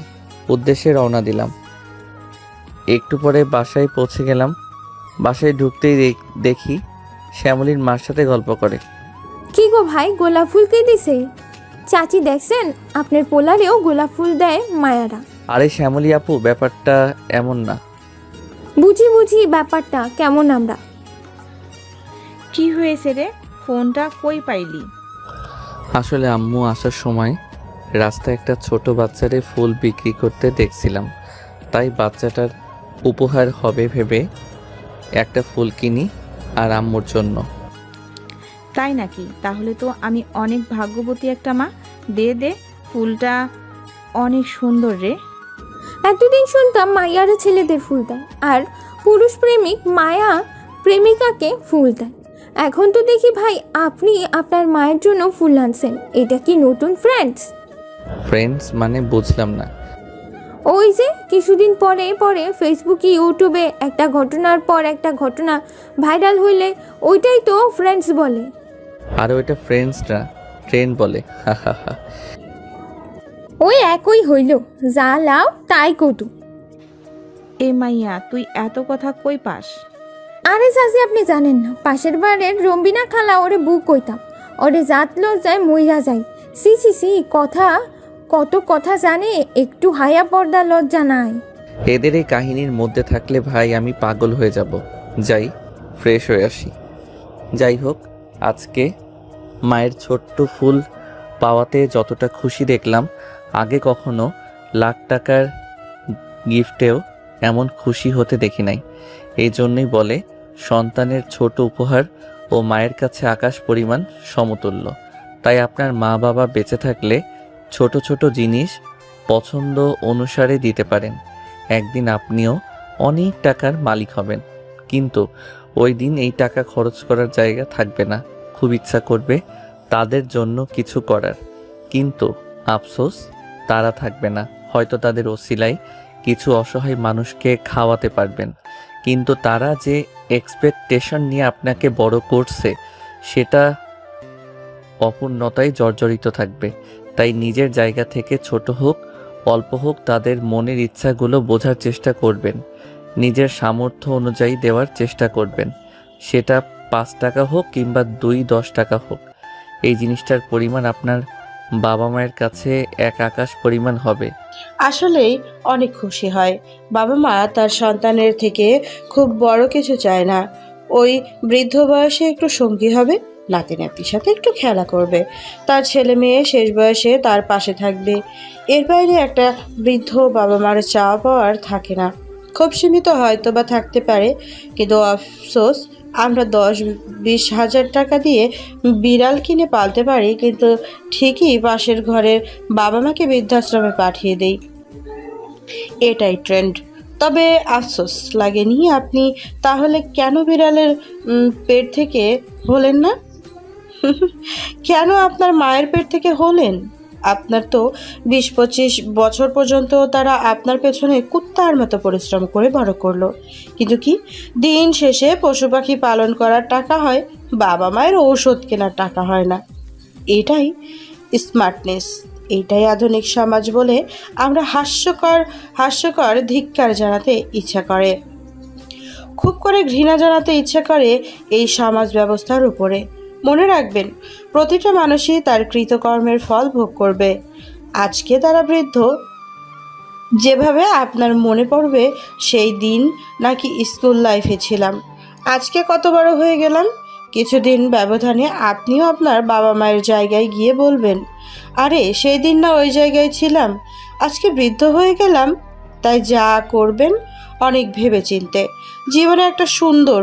উদ্দেশ্যে রওনা দিলাম। একটু পরে বাসায় পৌঁছে গেলাম। বাসায় ঢুকতেই দেখি শ্যামলীর মার সাথে গল্প করে। কি গো ভাই, গোলাপ ফুল কে দিছে? চাচি দেখছেন, আপনার পোলারেও গোলাপ ফুল দেয় মায়ারা। আরে শ্যামলী আপু, ব্যাপারটা এমন না। বুঝি বুঝি ব্যাপারটা কেমন আমরা। কি হয়েছে রে, ফোনটা কই পাইলি? আসলে আম্মু আসার সময় রাস্তায় একটা ছোট বাচ্চারে ফুল বিক্রি করতে দেখছিলাম, তাই বাচ্চাটার উপহার হবে ভেবে একটা ফুল কিনি আর আম্মুর জন্য। তাই নাকি? তাহলে তো আমি অনেক ভাগ্যবতী একটা মা। দে দে, ফুলটা অনেক সুন্দর রে। এতদিন শুনতাম মায়ারা ছেলেদের ফুল দেয় আর পুরুষ প্রেমিক মায়া প্রেমিকাকে ফুল দেয়। এখন তো দেখি ভাই আপনি আপনার মায়ের জন্য ফুল আনছেন। এটা কি নতুন ফ্রেন্ডস? ফ্রেন্ডস মানে বুঝলাম না। ওই যে কিছুদিন পরে পরে ফেসবুকে ইউটিউবে একটা ঘটনার পর একটা ঘটনা ভাইরাল হইলে ওইটাই তো ফ্রেন্ডস বলে। আর ওইটা ফ্রেন্ডস না, ট্রেন্ড বলে। ওই একই হইল, যা লাও তাই কটু। এ মাইয়া, তুই এত কথা কই পাস? আরে চাচি, আপনি জানেন না, পাশের বাড়ির রম্বিনা খালা ওরে বুক কইতাম, ওরে জাত লজ্জায় মইরা যাই। সি সি সি, কথা কত কথা জানে, একটু হায়া পর্দা লজ্জা নাই। এদের এই কাহিনীর মধ্যে থাকলে ভাই আমি পাগল হয়ে যাব। যাই, ফ্রেশ হয়ে আসি। যাই হোক, আজকে মায়ের ছোট্ট ফুল পাওয়াতে যতটা খুশি দেখলাম, আগে কখনো লাখ টাকার গিফটেও এমন খুশি হতে দেখি নাই। এই জন্যই বলে সন্তানের ছোট উপহার ও মায়ের কাছে আকাশ পরিমাণ সমতুল্য। তাই আপনার মা বাবা বেঁচে থাকলে ছোট ছোট জিনিস পছন্দ অনুসারে দিতে পারেন। একদিন আপনিও অনেক টাকার মালিক হবেন, কিন্তু ওই দিন এই টাকা খরচ করার জায়গা থাকবে না। খুব ইচ্ছা করবে তাদের জন্য কিছু করার, কিন্তু আফসোস তারা থাকবে না। হয়তো তাদের ওসিলায় কিছু অসহায় মানুষকে খাওয়াতে পারবেন, কিন্তু তারা যে এক্সপেকটেশন নিয়ে আপনাকে বড় করছে সেটা অপূর্ণতায় জর্জরিত থাকবে। তাই নিজের জায়গা থেকে ছোট হোক অল্প হোক তাদের মনের ইচ্ছাগুলো বোঝার চেষ্টা করবেন, নিজের সামর্থ্য অনুযায়ী দেওয়ার চেষ্টা করবেন। সেটা 5 টাকা হোক কিংবা 2-10 টাকা হোক, এই জিনিসটার পরিমাণ আপনার বাবা মায়ের কাছে এক আকাশ পরিমাণ হবে। আসলেই অনেক খুশি হয়। বাবা মা তার সন্তানের থেকে খুব বড় কিছু চায় না। ওই বৃদ্ধ বয়সে একটু সঙ্গী হবে, নাতি নাতির সাথে একটু খেলা করবে, তার ছেলে মেয়ে শেষ বয়সে তার পাশে থাকবে। এর বাইরে একটা বৃদ্ধ বাবা মার চাওয়া পাওয়ার থাকে না। খুব সীমিত হয়তো বা থাকতে পারে, কিন্তু আফসোস আমরা 10-20 হাজার টাকা দিয়ে বিড়াল কিনে পালতে পারি, কিন্তু ঠিকই পাশের ঘরের বাবা মাকে বৃদ্ধাশ্রমে পাঠিয়ে দেই। এটাই ট্রেন্ড। তবে আফসোস লাগেনি? আপনি তাহলে কেন বিড়ালের পেট থেকে হলেন না? কেন আপনার মায়ের পেট থেকে হলেন? আপনার তো 20-25 বছর পর্যন্ত তারা আপনার পেছনে কুত্তার মতো পরিশ্রম করে বড় করলো, কিন্তু কি দিন শেষে পশু পাখি পালন করার টাকা হয়, বাবা মায়ের ঔষধ কেনার টাকা হয় না। এটাই স্মার্টনেস, এটাই আধুনিক সমাজ বলে আমরা হাস্যকর ধিক্কার জানাতে ইচ্ছা করে, খুব করে ঘৃণা জানাতে ইচ্ছা করে এই সমাজ ব্যবস্থার উপরে। মনে রাখবেন, প্রতিটা মানুষই তার কৃতকর্মের ফল ভোগ করবে। আজকে তারা বৃদ্ধ, যেভাবে আপনার মনে পড়বে সেই দিন নাকি স্কুল লাইফে ছিলাম, আজকে কত বড় হয়ে গেলাম, কিছুদিন ব্যবধানে আপনিও আপনার বাবা মায়ের জায়গায় গিয়ে বলবেন, আরে সেই দিন না ওই জায়গায় ছিলাম, আজকে বৃদ্ধ হয়ে গেলাম। তাই যা করবেন অনেক ভেবেচিন্তে, জীবনে একটা সুন্দর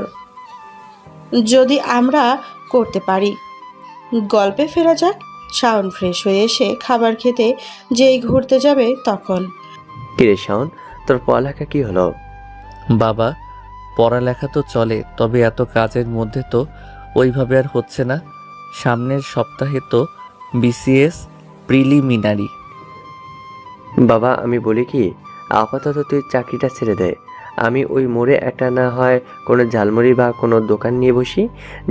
যদি আমরা করতে পারি। গল্পে ফেরা যাক। শাওন ফ্রেশ হয়ে এসে খাবার খেতে যেই ঘুরতে যাবে তখন কিরে শাওন, তোর পড়ালেখা কি হলো? বাবা, পড়ালেখা তো চলে, তবে এত কাজের মধ্যে তো ওইভাবে আর হচ্ছে না। সামনের সপ্তাহে তো বিসিএস প্রিলিমিনারি। বাবা আমি বলি কি, আপাতত তুই চাকরিটা ছেড়ে দে। আমি ওই মোড়ে একটা না হয় কোনো ঝালমুড়ি বা কোনো দোকান নিয়ে বসি,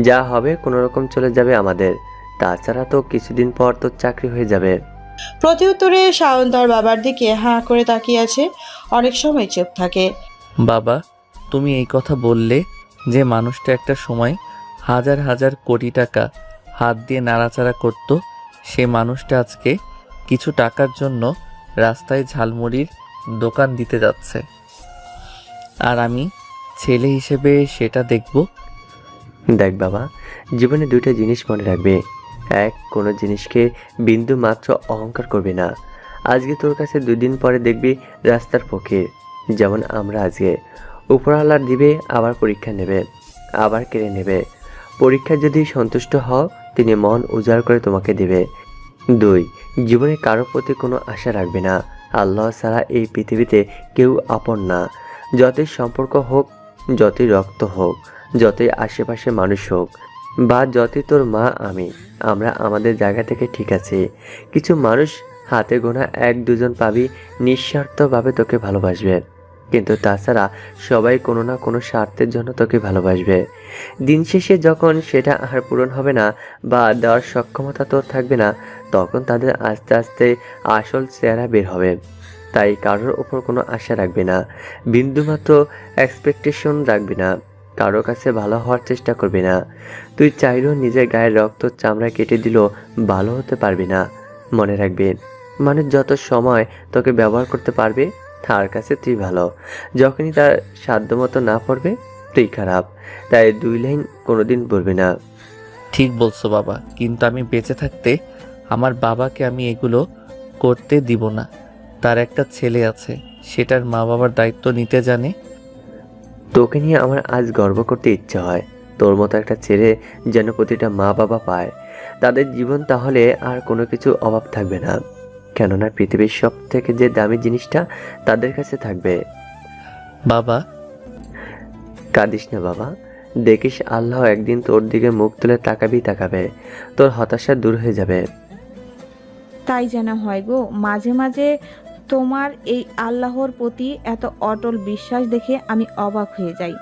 যা হবে কোনো রকম চলে যাবে আমাদের। তাছাড়া তো কিছুদিন পর তোর চাকরি হয়ে যাবে। প্রত্যুত্তরে শাওন তার বাবার দিকে হাঁ করে তাকিয়ে আছে, অনেক সময় চুপ থাকে। বাবা, তুমি এই কথা বললে যে মানুষটা একটা সময় হাজার হাজার কোটি টাকা হাত দিয়ে নাড়াচাড়া করত, সে মানুষটা আজকে কিছু টাকার জন্য রাস্তায় ঝালমুড়ির দোকান দিতে যাচ্ছে, আর আমি ছেলে হিসেবে সেটা দেখব। দেখ বাবা, জীবনে দুইটা জিনিস মনে রাখবে। এক, কোনো জিনিসকে বিন্দু মাত্র অহংকার করবি না। আজকে তোর কাছে 2 দিন পরে দেখবি রাস্তার ফকির, যেমন আমরা আজকে। উপরওয়ালার দিবে, আবার পরীক্ষা নেবে, আবার কেড়ে নেবে। পরীক্ষা যদি সন্তুষ্ট হও, তিনি মন উজাড় করে তোমাকে দিবে। 2, জীবনে কারো প্রতি কোনো আশা রাখবে না। আল্লাহ ছাড়া এই পৃথিবীতে কেউ আপন না। যতই সম্পর্ক হোক, যতই রক্ত হোক, যতই আশেপাশে মানুষ হোক, বা যতই তোর মা আমরা আমাদের জায়গা থেকে ঠিক আছি। কিছু মানুষ হাতে গোনা 1-2 পাবি নিঃস্বার্থভাবে তোকে ভালোবাসবে, কিন্তু তাছাড়া সবাই কোনো না কোনো স্বার্থের জন্য তোকে ভালোবাসবে। দিন শেষে যখন সেটা আর পূরণ হবে না বা দেওয়ার সক্ষমতা তোর থাকবে না, তখন তাদের আস্তে আস্তে আসল চেহারা বের হবে। তাই কারোর ওপর কোনো আশা রাখবে না, বিন্দুমাত্র এক্সপেকটেশন রাখবি না, কারো কাছে ভালো হওয়ার চেষ্টা করবি না। তুই চাইলেও নিজের গায়ের রক্ত চামড়া কেটে দিলেও ভালো হতে পারবি না। মনে রাখবি, মানুষ যত সময় তোকে ব্যবহার করতে পারবে তার কাছে তুই ভালো, যখনই তার সাধ্যমতো না পড়বে তুই খারাপ। তাই 2 লাইন কোনোদিন বলবি না। ঠিক বলছো বাবা, কিন্তু আমি বেঁচে থাকতে আমার বাবাকে আমি এগুলো করতে দিব না। তার একটা ছেলে আছে, সেটার মা বাবার দায়িত্ব নিতে জানে। তোকে নিয়ে আমার আজ গর্ব করতে ইচ্ছে হয়। তোর মতো একটা ছেলে যেন প্রতিটা মা বাবা পায়, তাদের জীবন তাহলে আর কোনো কিছু অভাব থাকবে না। কেননা পৃথিবীর সব থেকে যে দামি জিনিসটা তাদের কাছে থাকবে। বাবা, কাঁদিস না বাবা, দেখিস আল্লাহ একদিন তোর দিকে মুখ তুলে তাকাবে, তোর হতাশা দূর হয়ে যাবে। তাই যেন হয় গো। মাঝে মাঝে তোমার এই আল্লাহর প্রতি এত অটল বিশ্বাস দেখে আমি অবাক হয়ে যাই।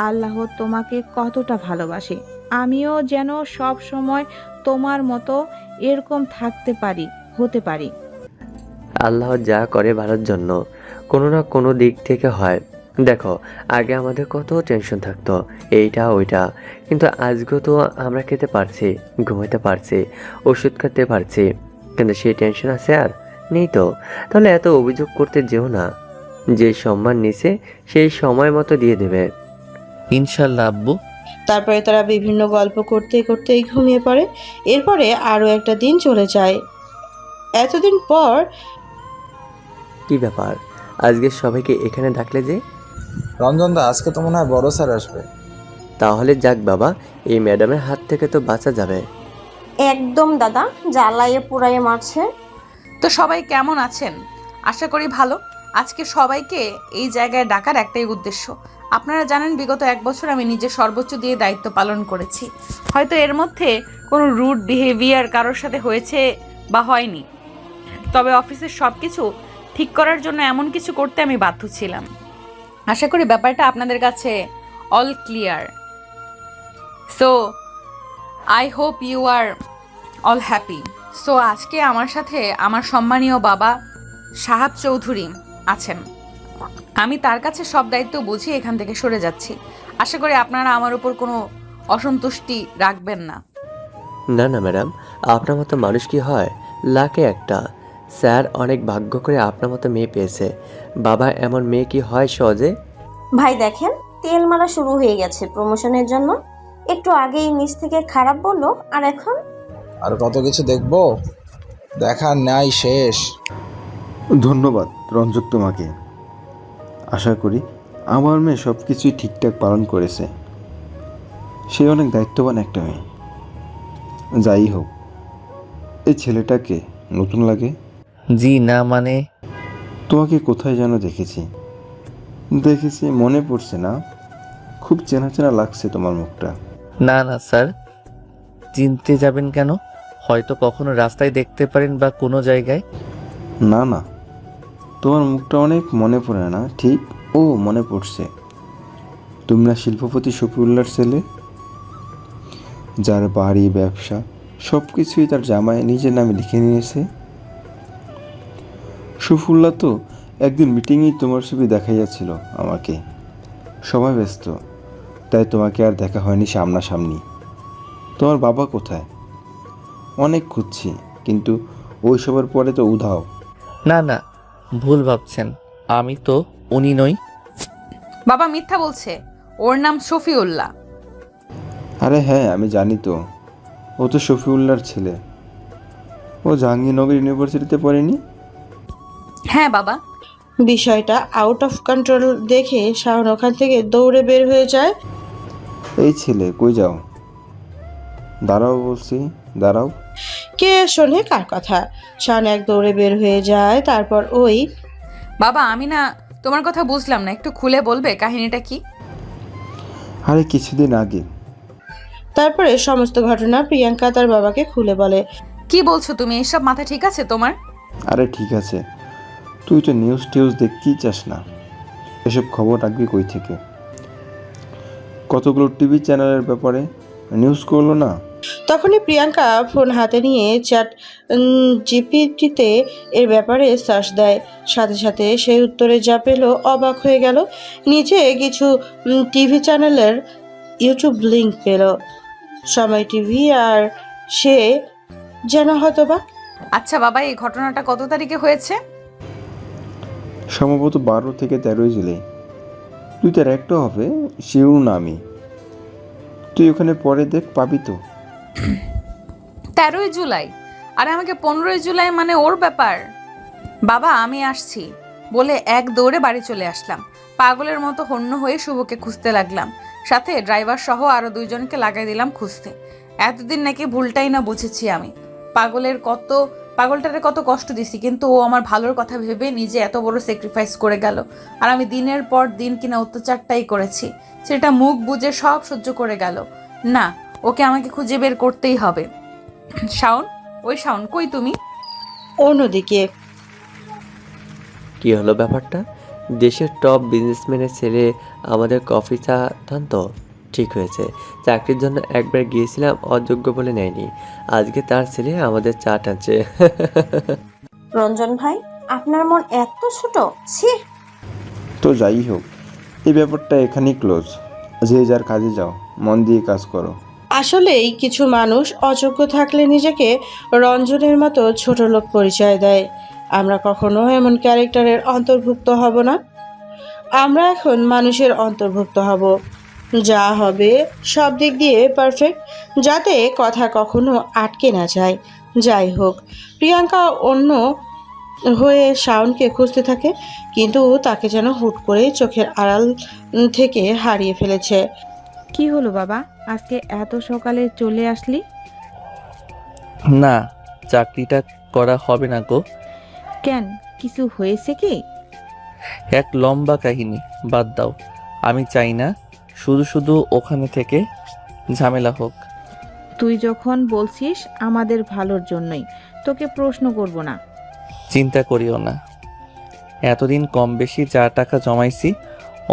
আল্লাহ তোমাকে কতটা ভালোবাসে। আমিও যেন সব সময় তোমার মতো এরকম থাকতে পারি, হতে পারি। আল্লাহ যা করে ভালোর জন্য, কোনো না কোনো দিক থেকে হয়। দেখো, আগে আমাদের কত টেনশন থাকতো, এইটা ওইটা, কিন্তু আজকে তো আমরা খেতে পারছি, ঘুমাতে পারছি, ওষুধ খেতে পারছি, কিন্তু সেই টেনশন আছে আর নেই তো। তাহলে এত অভিযোগ করতে যেও না। যে সম্মান নিছে সেই সময় মতো দিয়ে দেবে ইনশাল্লাহ আব্বু। তারপরে তারা বিভিন্ন গল্প করতে করতেই ঘুমিয়ে পড়ে। এরপরে আরও একটা দিন চলে যায়। এতদিন পর কি ব্যাপার, আজকে সবাইকে এখানে ডাকলে যে? রঞ্জন দা, আজকে তো মনে হয় বড় স্যার আসবে। তাহলে যাক বাবা, এই ম্যাডামের হাত থেকে তো বাঁচা যাবে। একদম দাদা, জ্বালাইয়ে পুড়াইয়ে মারছে। তো সবাই কেমন আছেন? আশা করি ভালো। আজকে সবাইকে এই জায়গায় ডাকার একটাই উদ্দেশ্য। আপনারা জানেন বিগত 1 বছর আমি নিজের সর্বোচ্চ দিয়ে দায়িত্ব পালন করেছি। হয়তো এর মধ্যে কোনো রুড বিহেভিয়ার কারোর সাথে হয়েছে বা হয়নি, তবে অফিসের সব কিছু ঠিক করার জন্য এমন কিছু করতে আমি বাধ্য ছিলাম। আশা করি ব্যাপারটা আপনাদের কাছে all clear. So I hope you are all happy. So আজকে আমার সাথে আমার সম্মানীয় বাবা সাহাব চৌধুরী আছেন। আমি তার কাছে সব দায়িত্ব বুঝিয়ে এখান থেকে সরে যাচ্ছি। আশা করি আপনারা আমার উপর কোনো অসন্তুষ্টি রাখবেন না। না না ম্যাডাম, আপনার মতো মানুষ কি হয়? লাখে একটা। স্যার অনেক ভাগ্য করে আপনার মতো মেয়ে পেয়েছে। বাবা, এমন মেয়ে কি হয় সহজে? ভাই দেখেন, তেল মারা শুরু হয়ে গেছে প্রমোশনের জন্য। একটু আগেই নিচ থেকে খারাপ বললো, আর এখন আর কত কিছু দেখবো, দেখার নাই শেষ। ধন্যবাদ রঞ্জক তোমাকে। আশা করি আমার মেয়ে সব কিছুই ঠিকঠাক পালন করেছে। সে অনেক দায়িত্ববান একটা মেয়ে। যাই হোক, এই ছেলেটাকে নতুন লাগে? জি না মানে তোমাকে কোথায় যেন দেখেছি মনে পড়ছে না? খুব চেনা চেনা লাগছে তোমার মুখটা। না না স্যার, চিনতে যাবেন কেন? হয়তো কখনো রাস্তায় দেখতে পারেন বা কোনো জায়গায়। না না, তোমার মুখটা অনেক মনে পড়ে না ঠিক। ও মনে পড়ছে, তুমি না শিল্পপতি শফিউল্লাহর ছেলে, যার বাড়ি ব্যবসা সব কিছুই তার জামাই নিজের নামে লিখে নিয়েছে। শফিউল্লাহ তো একদিন মিটিংয়েই তোমার ছবি দেখাইয়াছিল আমাকে। সবাই ব্যস্ত, তাই তোমাকে আর দেখা হয়নি সামনাসামনি। তোমার বাবা কোথায়? অনেক খুঁজছি, কিন্তু ওই সবার পরে তো উধাও। না না, ভুল ভাবছেন, আমি তো উনি নই। বাবা মিথ্যা বলছে, ওর নাম শফিউল্লাহ। আরে হ্যাঁ, আমি জানি তো, ও তো শফিউল্লাহর ছেলে। ও জাহাঙ্গীরনগর ইউনিভার্সিটিতে পড়েনি? হ্যাঁ বাবা। বিষয়টা আউট অফ কন্ট্রোল দেখে শাওন ওখান থেকে দৌড়ে বের হয়ে যায়। এই ছেলে কই যাও? দাঁড়াও বলছি, দাঁড়াও। কে শোনে কার কথা? শাওন এক দৌড়ে বের হয়ে যায়। তারপর ওই বাবা আমি না তোমার কথা বুঝলাম না, একটু খুলে বলবে কাহিনীটা কি? আরে কিছুদিন আগে। তারপরে সমস্ত ঘটনা প্রিয়াঙ্কা তার বাবাকে খুলে বলে। কি বলছো তুমি? এসব মাথা ঠিক আছে তোমার? আরে ঠিক আছে, তুই তো নিউজ টিউজ দেখতেই চাস না, এসব খবর রাখবি কই থেকে? কতগুলো টিভি চ্যানেলের ব্যাপারে নিউজ করলো না? তখনই প্রিয়াঙ্কা ফোন হাতে নিয়ে চ্যাট জিপিটিতে এর ব্যাপারে সার্চ দেয়। সাথে সাথে সেই উত্তরে যা পেল অবাক হয়ে গেল। নিচে কিছু টিভি চ্যানেলের ইউটিউব লিংক পেল, সময় টিভি, আর সে যেন হতবাক। আচ্ছা বাবা, এই ঘটনাটা কত তারিখে হয়েছে? সম্ভবত 12 থেকে 13 জুলাই। তুই তার একটা হবে, শিউর না আমি। তুই ওখানে পরে দেখ, পাবি তো। 13 জুলাই? আরে আমাকে 15 জুলাই মানে ওর ব্যাপার। বাবা আমি আসছি বলে এক দৌড়ে বাড়ি চলে আসলাম। পাগলের মতো হন্য হয়ে শুভকে খুঁজতে লাগলাম, সাথে ড্রাইভার সহ আরো 2 জনকে লাগাই দিলাম খুঁজতে। এতদিন নাকি ভুলটাই না বুঝেছি আমি। পাগলটারে কত কষ্ট দিছি, কিন্তু ও আমার ভালোর কথা ভেবে নিজে এত বড় স্যাক্রিফাইস করে গেল। আর আমি দিনের পর দিন কিনা অত্যাচারটাই করেছি, সেটা মুখ বুজে সব সহ্য করে গেল। না, ওকে আমাকে খুঁজে বের করতেই হবে। শাওন, ওই শাওন কই তুমি? অন্যদিকে কি হলো ব্যাপারটা? দেশের টপ বিজনেসম্যানের ছেলে আমাদের কফি চা টানতো। ঠিক হয়েছে, চাকরির জন্য একবার গিয়েছিলাম, অযোগ্য বলে নেয়নি। আজকে তার ছেলে আমাদের চা টানছে। রঞ্জন ভাই, আপনার মন এত ছোট? ছি। তো যাই হোক, এই ব্যাপারটা এখানেই ক্লোজ। যে যার কাজে যাও, মন দিয়ে কাজ করো। আসলেই কিছু মানুষ অযোগ্য থাকলে নিজেকে রঞ্জনের মতো ছোট লোক পরিচয় দেয়। আমরা কখনো এমন ক্যারেক্টারের অন্তর্ভুক্ত হব না। আমরা এখন মানুষের অন্তর্ভুক্ত হব, যা হবে সব দিক দিয়ে পারফেক্ট, যাতে কথা কখনো আটকে না যায়। যাই হোক, প্রিয়াঙ্কা অন্য হয়ে শাওনকে খুঁজতে থাকে, কিন্তু তাকে যেন হুট করে চোখের আড়াল থেকে হারিয়ে ফেলেছে। কি হলো বাবা, আজকে এত সকালে চলে আসলি? না, চাকরিটা করা হবে না গো। কেন, কিছু হয়েছে কি? এক লম্বা কাহিনী, বাদ দাও। আমি চাই না শুধু শুধু ওখানে থেকে ঝামেলা হোক। তুই যখন বলছিস আমাদের ভালোর জন্যই, তোকে প্রশ্ন করব না। চিন্তা করিও না, এতদিন কম বেশি যা টাকা জমাইছি,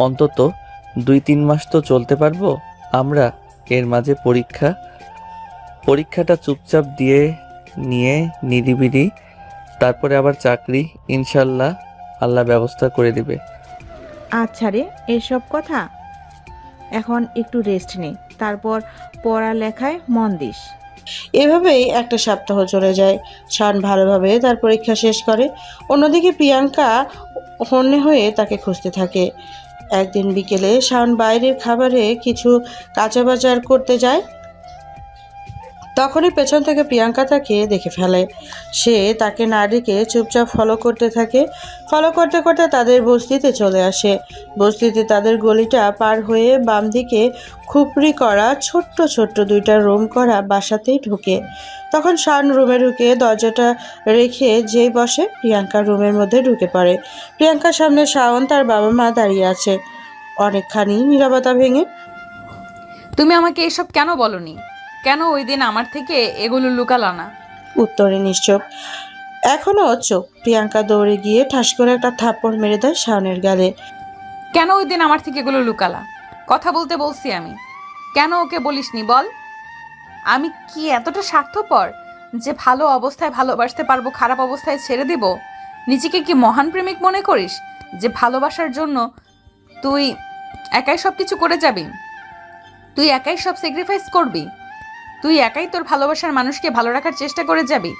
অন্তত 2-3 মাস তো চলতে পারবো আমরা। এর মাঝে পরীক্ষাটা চুপচাপ দিয়ে নিয়ে নিরিবিলি, তারপরে আবার চাকরি, ইনশাল্লাহ আল্লাহ ব্যবস্থা করে দিবে। আচ্ছা রে, এসব কথা এখন একটু রেস্ট নে, তারপর পড়ালেখায় মন দিস। এভাবেই একটা সপ্তাহ চলে যায়। শান ভালোভাবে তার পরীক্ষা শেষ করে। অন্যদিকে প্রিয়াঙ্কা হন্যে হয়ে তাকে খুঁজতে থাকে। একদিন বিকেলে শাওন বাইরের খাবারে কিছু কাঁচা বাজার করতে যায়। তখনই পেছন থেকে প্রিয়াঙ্কা তাকে দেখে ফেলে। সে তাকে না ডেকে চুপচাপ ফলো করতে থাকে। ফলো করতে করতে তাদের বস্তিতে চলে আসে। বস্তিতে তাদের গলিটা পার হয়ে বাম দিকে খুপড়ি করা ছোট্ট ছোট্ট 2টা রুম করা বাসাতেই ঢোকে। তখন শাওন রুমে ঢুকে দরজাটা রেখে যেই বসে, প্রিয়াঙ্কার রুমের মধ্যে ঢুকে পড়ে। প্রিয়াঙ্কার সামনে শাওন তার বাবা মা দাঁড়িয়ে আছে। অনেকখানি নীরবতা ভেঙে তুমি আমাকে এসব কেন বলনি? কেন ওই দিন আমার থেকে এগুলো লুকালা না? উত্তরে নিশ্চুপ, এখনো চুপ। প্রিয়াঙ্কা দৌড়ে গিয়ে ঠাস করে একটা থাপ্পড় মেরে দেয় শাওনের গালে। কেন ওই দিন আমার থেকে এগুলো লুকালা? কথা বলতে বলছি আমি, কেন ওকে বলিসনি বল? আমি কি এতটা স্বার্থপর যে ভালো অবস্থায় ভালোবাসতে পারবো, খারাপ অবস্থায় ছেড়ে দিব? নিজেকে কি মহান প্রেমিক মনে করিস যে ভালোবাসার জন্য তুই একাই সব কিছু করে যাবি? তুই একাই সব স্যাক্রিফাইস করবি? তুই একাই তোর ভালোবাসার মানুষকে ভালো রাখার চেষ্টা করে যাবি,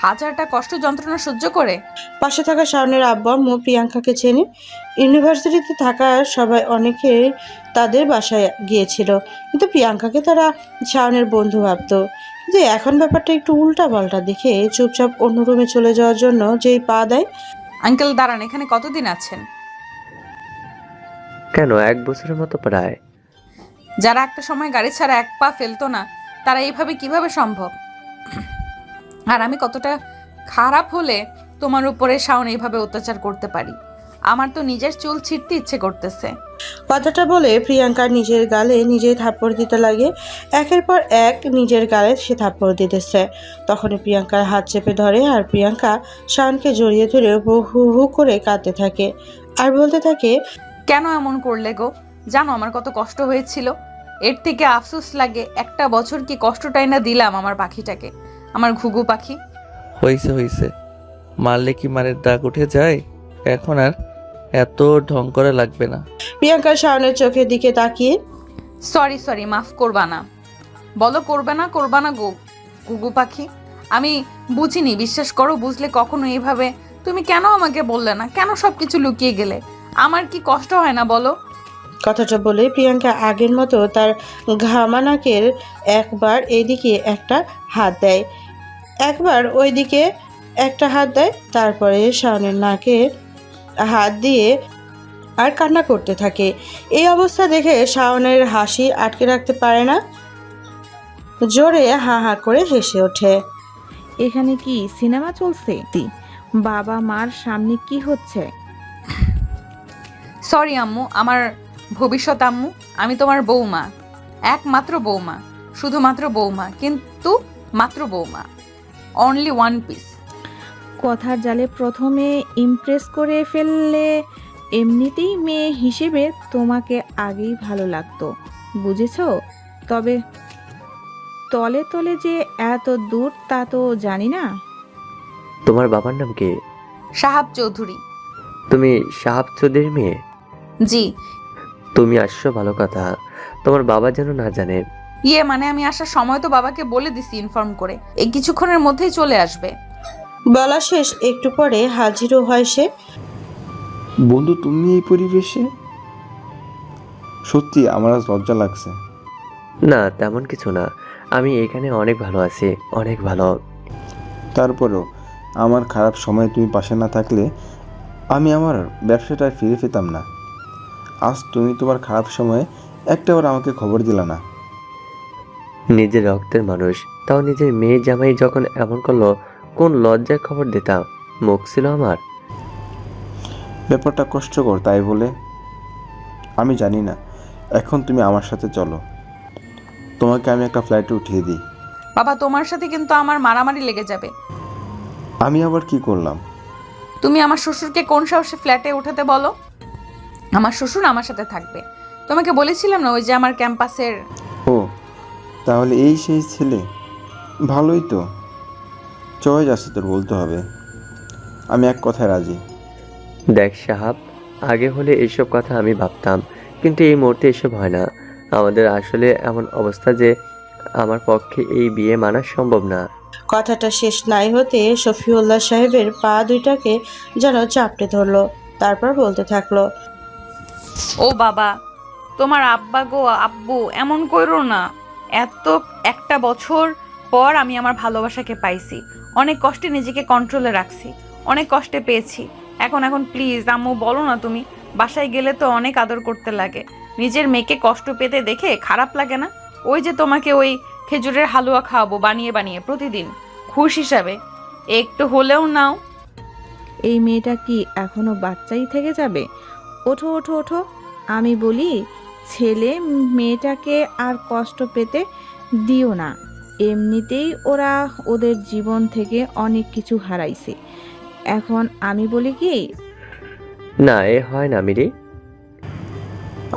হাজারটা কষ্ট যন্ত্রণা সহ্য করে? পাশে থাকা শাওনের আব্বা আম্মু প্রিয়াঙ্কাকে চেনে। ইউনিভার্সিটিতে থাকা সবাই অনেকে তাদের বাসায় গিয়েছিল, কিন্তু প্রিয়াঙ্কাকে তারা শাওনের বন্ধু ভাবতো। কিন্তু এখন ব্যাপারটা একটু উল্টা পাল্টা দেখে চুপচাপ অন্য রুমে চলে যাওয়ার জন্য যেই পা দেয়। আঙ্কেল দাঁড়ান, এখানে কতদিন আছেন? কেন, 1 বছরের মতো প্রায়। যারা একটা সময় গাড়ি ছাড়া এক পা ফেলতো না, তারা এইভাবে কিভাবে সম্ভব? আর আমি কতটা খারাপ হলে তোমার উপরে শাওন এইভাবে অত্যাচার করতে পারি? আমার তো নিজের চুল ছিঁড়তে ইচ্ছে করতেছে। কথাটা বলে প্রিয়াঙ্কা নিজের গালে নিজেই থাপ্পড় দিতে লাগে। একের পর এক নিজের গালে সে থাপ্পড় দিতেছে। তখনই প্রিয়াঙ্কার হাত চেপে ধরে আর প্রিয়াঙ্কা শাওনকে জড়িয়ে ধরে হু হু করে কাঁদতে থাকে আর বলতে থাকে, কেন এমন করলে গো? জানো আমার কত কষ্ট হয়েছিল? এর থেকে আফসোস লাগে একটা বছর কি কষ্টটাই না দিলাম আমার পাখিটাকে, আমার ঘুঘু পাখি। হইছে, মারলে কি মারের দাগ উঠে যায়? এখন আর এত ঢং করা লাগবে না। প্রিয়াঙ্কা শাওনের চোখের দিকে তাকিয়ে, সরি, মাফ করবা না? বলো করবে না গো ঘুঘু পাখি? আমি বুঝিনি, বিশ্বাস করো, বুঝলে কখনো এইভাবে তুমি কেন আমাকে বললে না? কেন সব কিছু লুকিয়ে গেলে? আমার কি কষ্ট হয় না বলো? কথাটা বলে প্রিয়াঙ্কা আগের মতো তার ঘামা নাকের একবার এইদিকে একটা হাত দেয়, একবার ওইদিকে একটা হাত দেয়, তারপরে শাওনের নাকে হাত দিয়ে আর কান্না করতে থাকে। এই অবস্থা দেখে শাওনের হাসি আটকে রাখতে পারে না, জোরে হা হা করে হেসে ওঠে। এখানে কি সিনেমা চলছে? বাবা মার সামনে কি হচ্ছে? সরি আম্মু, আমার ভবিষ্যৎ আম্মু। আমি তোমার বৌমা, একমাত্র বৌমা, শুধুমাত্র বৌমা, কিন্তু মাত্র বৌমা, অনলি ওয়ান পিস। কথার জালে প্রথমে ইমপ্রেস করে ফেললে। এমনিতেই মেয়ে হিসেবে তোমাকে আগেই ভালো লাগতো, বুঝেছো? তবে তলে তলে যে এত দূর তা তো জানি না। তোমার বাবার নাম কি? সাহাব চৌধুরী। তুমি সাহাব চৌধুরীর মেয়ে? জি। তুমি আসছো, ভালো কথা। তোমার বাবা যেন না জানে। মানে আমি আসার সময় তো বাবাকে বলে দিছি ইনফর্ম করে, এই কিছুক্ষণের মধ্যেই চলে আসবে। বলা শেষ, একটু পরে হাজিরও হয় সে। বন্ধু, তুমি এই পরিবেশে? সত্যি আমার আজ লজ্জা লাগছে। না, তেমন কিছু না। আমি এখানে অনেক ভালো আছি, অনেক ভালো। তারপরেও আমার খারাপ সময়ে তুমি পাশে না থাকলে আমি আমার ব্যবসাটা ফিরে পেতাম না। আজ তুমি তোমার খারাপ সময়ে একটাবার আমাকে খবর দিলা না। নিজের রক্তের মানুষ, তাও নিজের মেয়ে জামাই যখন এমন করলো, কোন লজ্জায় খবর দিতাম? মুখ ছিল আমার। ব্যাপারটা কষ্টকর, তাই বলে আমি জানি না। এখন তুমি আমার সাথে চলো, তোমাকে আমি একটা ফ্লাইটে উঠিয়ে দিই। বাবা, তোমার সাথে কিন্তু আমার মারামারি লেগে যাবে। আমি আবার কি করলাম? তুমি আমার শ্বশুরকে কোন সাহসে ফ্ল্যাটে উঠাতে বলো? আমার শ্বশুর আমার সাথে থাকবে। তোমাকে বলেছিলাম না, ওই যে আমার ক্যাম্পাসের। ও, তাহলে এই সেই ছেলে? ভালোই তো, চয়েস আছে তোর, বলতে হবে। আমি এক কথায় রাজি। দেখ সাহাব, আগে হলে এইসব কথা আমি ভাবতাম, কিন্তু এই মুহূর্তে এসব হয় না। আমাদের আসলে এমন অবস্থা যে আমার পক্ষে এই বিয়ে মানা সম্ভব না। কথাটা শেষ নাই হতে শফিউল্লাহ সাহেবের পা দুইটাকে যেন চাপটে ধরলো, তারপর বলতে থাকলো, ও বাবা, তোমার আব্বা গো আব্বু, এমন করো না। একটা বছর পর আমি আমার ভালোবাসাকে পাইছি, অনেক কষ্টে নিজেকে কন্ট্রোলে রাখছি, অনেক কষ্টে পেয়েছি। এখন প্লিজ আম্মু বলো না, তুমি বাসায় গেলে তো অনেক আদর করতে লাগে, নিজের মেয়েকে কষ্ট পেতে দেখে খারাপ লাগে না? ওই যে তোমাকে ওই খেজুরের হালুয়া খাওয়াবো বানিয়ে বানিয়ে প্রতিদিন, খুশ হিসাবে একটু হলেও নাও। এই মেয়েটা কি এখনো বাচ্চাই থেকে যাবে? ওঠো ওঠো ওঠো। আমি বলি, ছেলে মেয়েটাকে আর কষ্ট পেতে দিও না। এমনিতেই ওরা ওদের জীবন থেকে অনেক কিছু হারাইছে। এখন আমি বলি কি, না এ হয় না মিরি।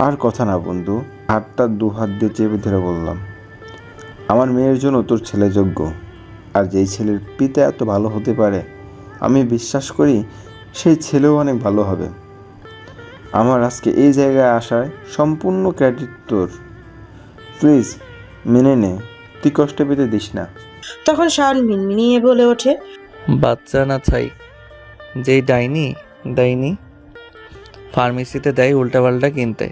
আর কথা না বন্ধু, হাতটা দু হাত দিয়ে চেপে ধরে বললাম, আমার মেয়ের জন্য তোর ছেলে যোগ্য। আর যেই ছেলের পিতা এত ভালো হতে পারে, আমি বিশ্বাস করি সেই ছেলেও অনেক ভালো হবে। আমার আজকে এই জায়গায় আসার সম্পূর্ণ ক্রেডিট তোর। প্লিজ মেনে নে, তুই কষ্ট পেতে দিস না। তখন শাওন মিনমিনিয়ে বলে ওঠে, বাচ্চা না ছাই, যেই ডাইনি ফার্মেসিতে দেয় উল্টাপাল্টা কিনতে।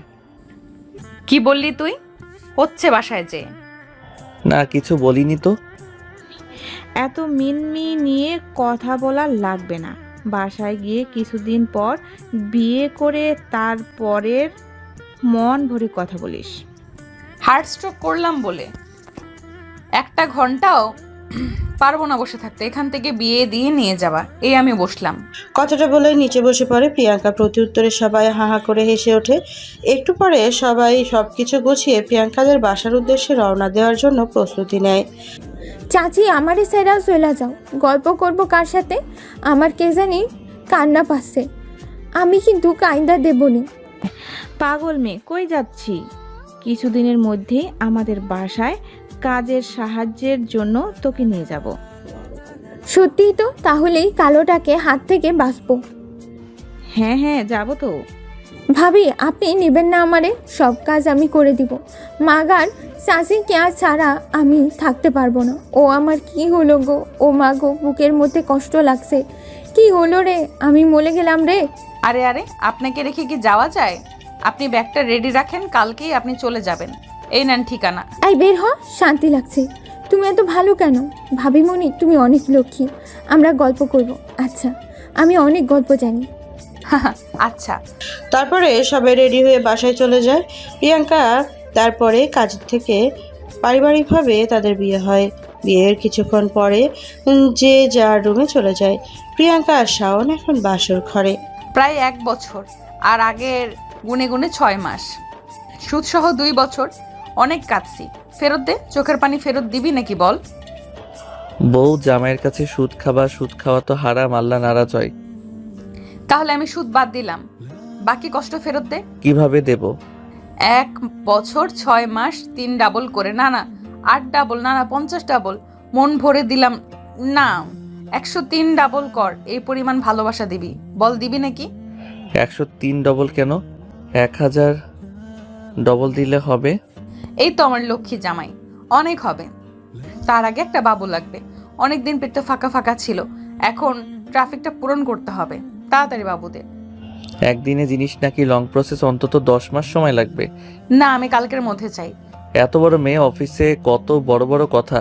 কি বললি তুই? হচ্ছে বাসায় যে। না কিছু বলিনি তো। এত মিনমি নিয়ে কথা বলা লাগবে না। বাসায় গিয়ে কিছুদিন পর বিয়ে করে তারপরের মন ভরে কথা বলিস। হার্ট স্ট্রোক করলাম বলে 1 ঘন্টাও পারবো না বসে থাকতে, এখান থেকে বিয়ে দিয়ে নিয়ে যাবা, এই আমি বসলাম। কথাটা বলে নিচে বসে পড়ে প্রিয়াঙ্কা। প্রতি উত্তরে সবাই হাহা করে হেসে ওঠে। একটু পরে সবাই সবকিছু গুছিয়ে প্রিয়াঙ্কাদের বাসার উদ্দেশ্যে রওনা দেওয়ার জন্য প্রস্তুতি নেয়। চাচি আমারই সেরা চলে যাও, গল্প করব কার সাথে? আমার কে জানি কান্না পাচ্ছে, আমি কিন্তু কাইন্দা দেবনি। পাগল মেয়ে, কই যাচ্ছি? কিছুদিনের মধ্যেই আমাদের বাসায় কাজের সাহায্যের জন্য তোকে নিয়ে যাব। সত্যিই তো? তাহলেই কালোটাকে হাত থেকে বাঁচবো। হ্যাঁ হ্যাঁ, যাব তো। ভাবি আপনি নেবেন না আমারে? সব কাজ আমি করে দিব। মাগার চাষি কেয়ার ছাড়া আমি থাকতে পারবো না। ও আমার কি হলো গো, ও মা গো, বুকের মধ্যে কষ্ট লাগছে। কি হলো রে, আমি মরে গেলাম রে। আরে আপনাকে রেখে কি যাওয়া যায়? আপনি ব্যাগটা রেডি রাখেন, কালকেই আপনি চলে যাবেন। এই নেন ঠিকানা। এই বের হ, শান্তি লাগছে। তুমি এত ভালো কেন? ভাবিমণি তুমি অনেক লক্ষ্মী, আমরা গল্প করব। আচ্ছা, আমি অনেক গল্প জানি। আচ্ছা। তারপরে সবাই রেডি হয়ে বাসায় চলে যায়। প্রিয়াঙ্কা তারপরে কাজ থেকে পারিবারিকভাবে তাদের বিয়ে হয়। বিয়ের কিছুক্ষণ পরে যে যার রুমে চলে যায়। প্রিয়াঙ্কা আর শাওন এখন বাসর ঘরে। প্রায় 1 বছর, আর আগের গুনে গুনে 6 মাস, সুদসহ 2 বছর। অনেক কাঁদছি। ফেরত দে, চোখের পানি ফেরত দিবি নাকি বল? বউ জামাইয়ের কাছে সুদ খাওয়া তো হারাম, আল্লাহ নারাজ হয়। তাহলে আমি সুদ বাদ দিলাম, বাকি কষ্ট ফেরত দে। কিভাবে দেব? 1 বছর 6 মাস 3 ডাবল করে, না 8 ডাবল, না 50 ডাবল। মন ভরে দিলাম না, 103 ডাবল কর। এই পরিমাণ ভালোবাসা দিবি, বল দিবি নাকি? 103 ডবল কেন? 1000 ডবল দিলে হবে। এই তো আমার লক্ষ্মী জামাই, অনেক হবে। তার আগে একটা বাবু লাগবে। অনেকদিন পেট তো ফাঁকা ফাঁকা ছিল, এখন ট্রাফিকটা পূরণ করতে হবে। তাড়াতাড়ি বাবুদের। একদিনে জিনিস নাকি লং প্রসেস, অন্তত 10 মাস সময় লাগবে। না, আমি কালকের মধ্যে চাই। এত বড় মেয়ে, অফিসে কত বড় বড় কথা,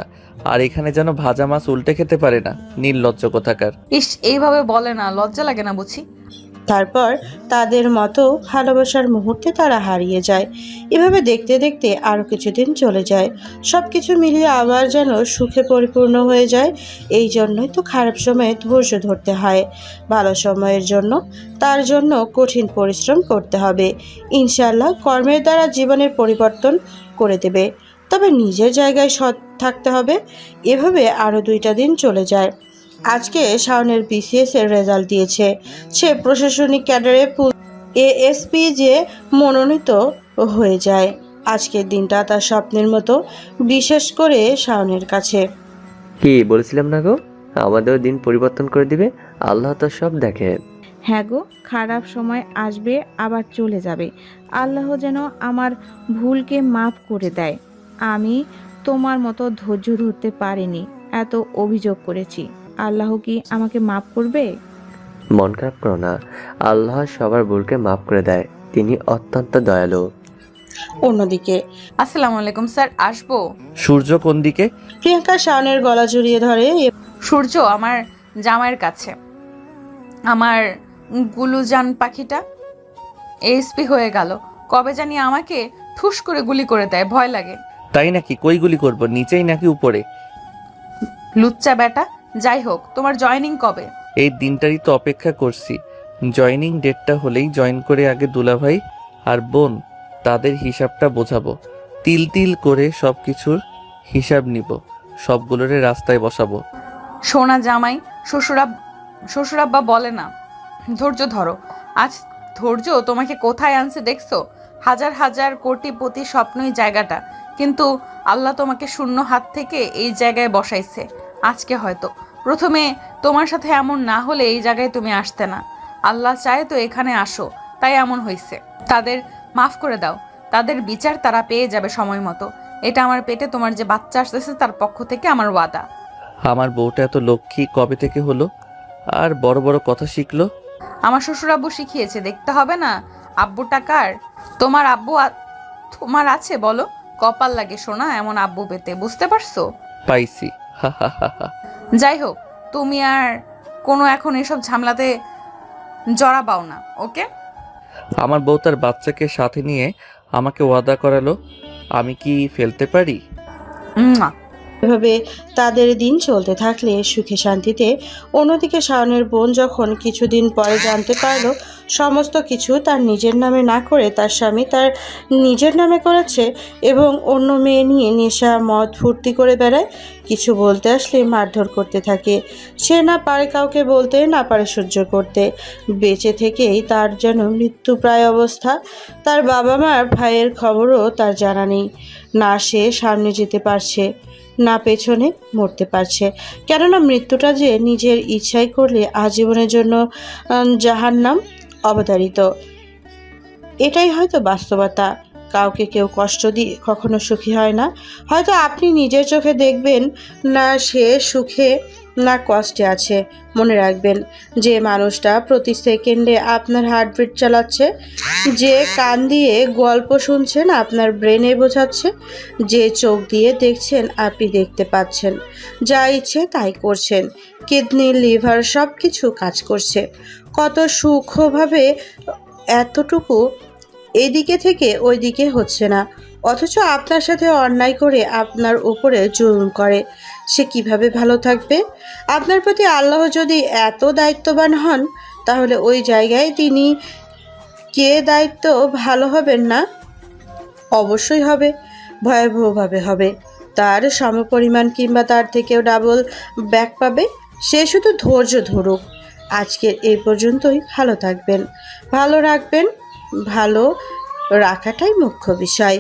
আর এখানে যেন ভাজা মাছ উল্টে খেতে পারে না। নির্লজ্জ কোথাকার। ইস, এইভাবে বলে না, লজ্জা লাগে না বুঝি? তারপর তাদের মতো ভালোবাসার মুহূর্তে তারা হারিয়ে যায়। এভাবে দেখতে দেখতে আরও কিছুদিন চলে যায়। সব কিছু মিলিয়ে আবার যেন সুখে পরিপূর্ণ হয়ে যায়। এই জন্যই তো খারাপ সময়ে ধৈর্য ধরতে হয়। ভালো সময়ের জন্য তার জন্য কঠিন পরিশ্রম করতে হবে। ইনশাআল্লাহ কর্মের দ্বারা জীবনের পরিবর্তন করে দেবে, তবে নিজের জায়গায় সৎ থাকতে হবে। এভাবে আরও 2টা দিন চলে যায়। আজকে শাওনের বিসিএস এর রেজাল্ট দিয়েছে। সে প্রশাসনিক ক্যাডারে এএসপি যে মনোনীত হয়ে যায়। আজকের দিনটা তার স্বপ্নের মতো, বিশেষ করে শাওনের কাছে। কি বলেছিলাম না গো, আমাদেরও দিন পরিবর্তন করে দিবে। আল্লাহ তো সব দেখে। হ্যাঁ গো, খারাপ সময় আসবে আবার চলে যাবে। আল্লাহ যেন আমার ভুলকে মাফ করে দেয়। আমি তোমার মতো ধৈর্য ধরতে পারিনি, এত অভিযোগ করেছি। আল্লাহ কি আমাকে মাফ করবে? মন খারাপ করো না, আল্লাহ সবার ভুলকে মাফ করে দেয়। তিনি অত্যন্ত দয়ালু। অন্যদিকে আসসালামু আলাইকুম স্যার, আসবো? সূর্য কোন দিকে? প্রিয়াঙ্কা শাওনের গলা জড়িয়ে ধরে সূর্য আমার জামাইয়ের কাছে। আমার গুলুজান পাখিটা এসপি হয়ে গেল, কবে জানি আমাকে ঠুস করে গুলি করে দেয়, ভয় লাগে। তাই নাকি? কই গুলি করব, নিচেই নাকি উপরে? লুচ্চা বেটা। যাই হোক, তোমার জয়েনিং কবে? এই দিনটারই তো অপেক্ষা করছি। জয়েনিং ডেটটা হলেই জয়েন করে আগে দুলাভাই আর বোন তাদের হিসাবটা বোঝাবো, তিল তিল করে সব কিছুর হিসাব নিব, সবগুলোরে রাস্তায় বসাবো। সোনা জামাই, শ্বশুরাব্বা বলে না ধৈর্য ধরো। আজ ধৈর্য তোমাকে কোথায় আনছে দেখছো? হাজার হাজার কোটিপতি স্বপ্নই জায়গাটা, কিন্তু আল্লাহ তোমাকে শূন্য হাত থেকে এই জায়গায় বসাইছে। আজকে হয়তো প্রথমে তোমার সাথে এমন না হলে এই জায়গায় তুমি আসতে না। আল্লাহ চায় তো এখানে আসো, তাই এমন হয়েছে। তাদের মাফ করে দাও, তাদের বিচার তারা পেয়ে যাবে সময় মতো। এটা আমার পেটে তোমার যে বাচ্চা আসতেছে তার পক্ষ থেকে আমার ওয়াদা। আমার বউটা এত লক্ষ্মী কবে থেকে হলো আর বড় বড় কথা শিখলো? আমার শ্বশুর আব্বু শিখিয়েছে, দেখতে হবে না আব্বু টাকার? তোমার আব্বু তোমার আছে বলো? কপাল লাগে সোনা এমন আব্বু পেতে, বুঝতে পারছো? পাইছি, হা হা হা হা। যাই হোক, তুমি আর কোনো এখন এসব ঝামেলাতে জড়াবাও না, ওকে? আমার বউ তার বাচ্চাকে সাথে নিয়ে আমাকে ওয়াদা করালো, আমি কি ফেলতে পারি? মুয়া। এভাবে তাদের দিন চলতে থাকলে সুখে শান্তিতে। অন্যদিকে শাওনের বোন যখন কিছুদিন পরে জানতে পারলো সমস্ত কিছু তার নিজের নামে না করে তার স্বামী তার নিজের নামে করেছে এবং অন্য মেয়ে নিয়ে নেশা মদ ফুর্তি করে বেড়ায়, কিছু বলতে আসলে মারধর করতে থাকে। সে না পারে কাউকে বলতে, না পারে সহ্য করতে। বেঁচে থেকেই তার যেন মৃত্যুপ্রায় অবস্থা। তার বাবা মার ভাইয়ের খবরও তার জানা নেই। না সে সামনে যেতে পারছে, না পেছনে মরতে পারছে। কেননা মৃত্যুটা যে নিজের ইচ্ছাই করলে আজীবনের জন্য জাহান্নাম অবতারিত। এটাই হয়তো বাস্তবতা। কাউকে কেউ কষ্ট দিয়ে কখনো সুখী হয় না। হয়তো আপনি নিজের চোখে দেখবেন না সে সুখে না কষ্টে আছে। মনে রাখবেন, যে মানুষটা প্রতি সেকেন্ডে আপনার হার্টবিট চালাচ্ছে, যে কান দিয়ে গল্প শুনছেন আপনার ব্রেনে বোঝাচ্ছে, যে চোখ দিয়ে দেখছেন আপনি দেখতে পাচ্ছেন, যা ইচ্ছে তাই করছেন, কিডনি লিভার সব কিছু কাজ করছে, কত সূক্ষ্মভাবে এতটুকু এদিকে থেকে ওই দিকে হচ্ছে না, অথচ আপনার সাথে অন্যায় করে আপনার উপরে জুলুম করে। সে কিভাবে ভালো থাকবে? আপনার প্রতি আল্লাহ যদি এত দায়িত্ববান হন, তাহলে ওই জায়গায় তিনি কে দায়িত্ব ভালো হবেন না? অবশ্যই হবে, ভয়াবহভাবে হবে। তার সমপরিমাণ কিংবা তার থেকেও ডাবল ব্যাক পাবে। সে শুধু ধৈর্য ধরুক। আজকের এই পর্যন্তই। ভালো থাকবেন, ভালো রাখবেন, ভালো রাখাটাই মুখ্য বিষয়।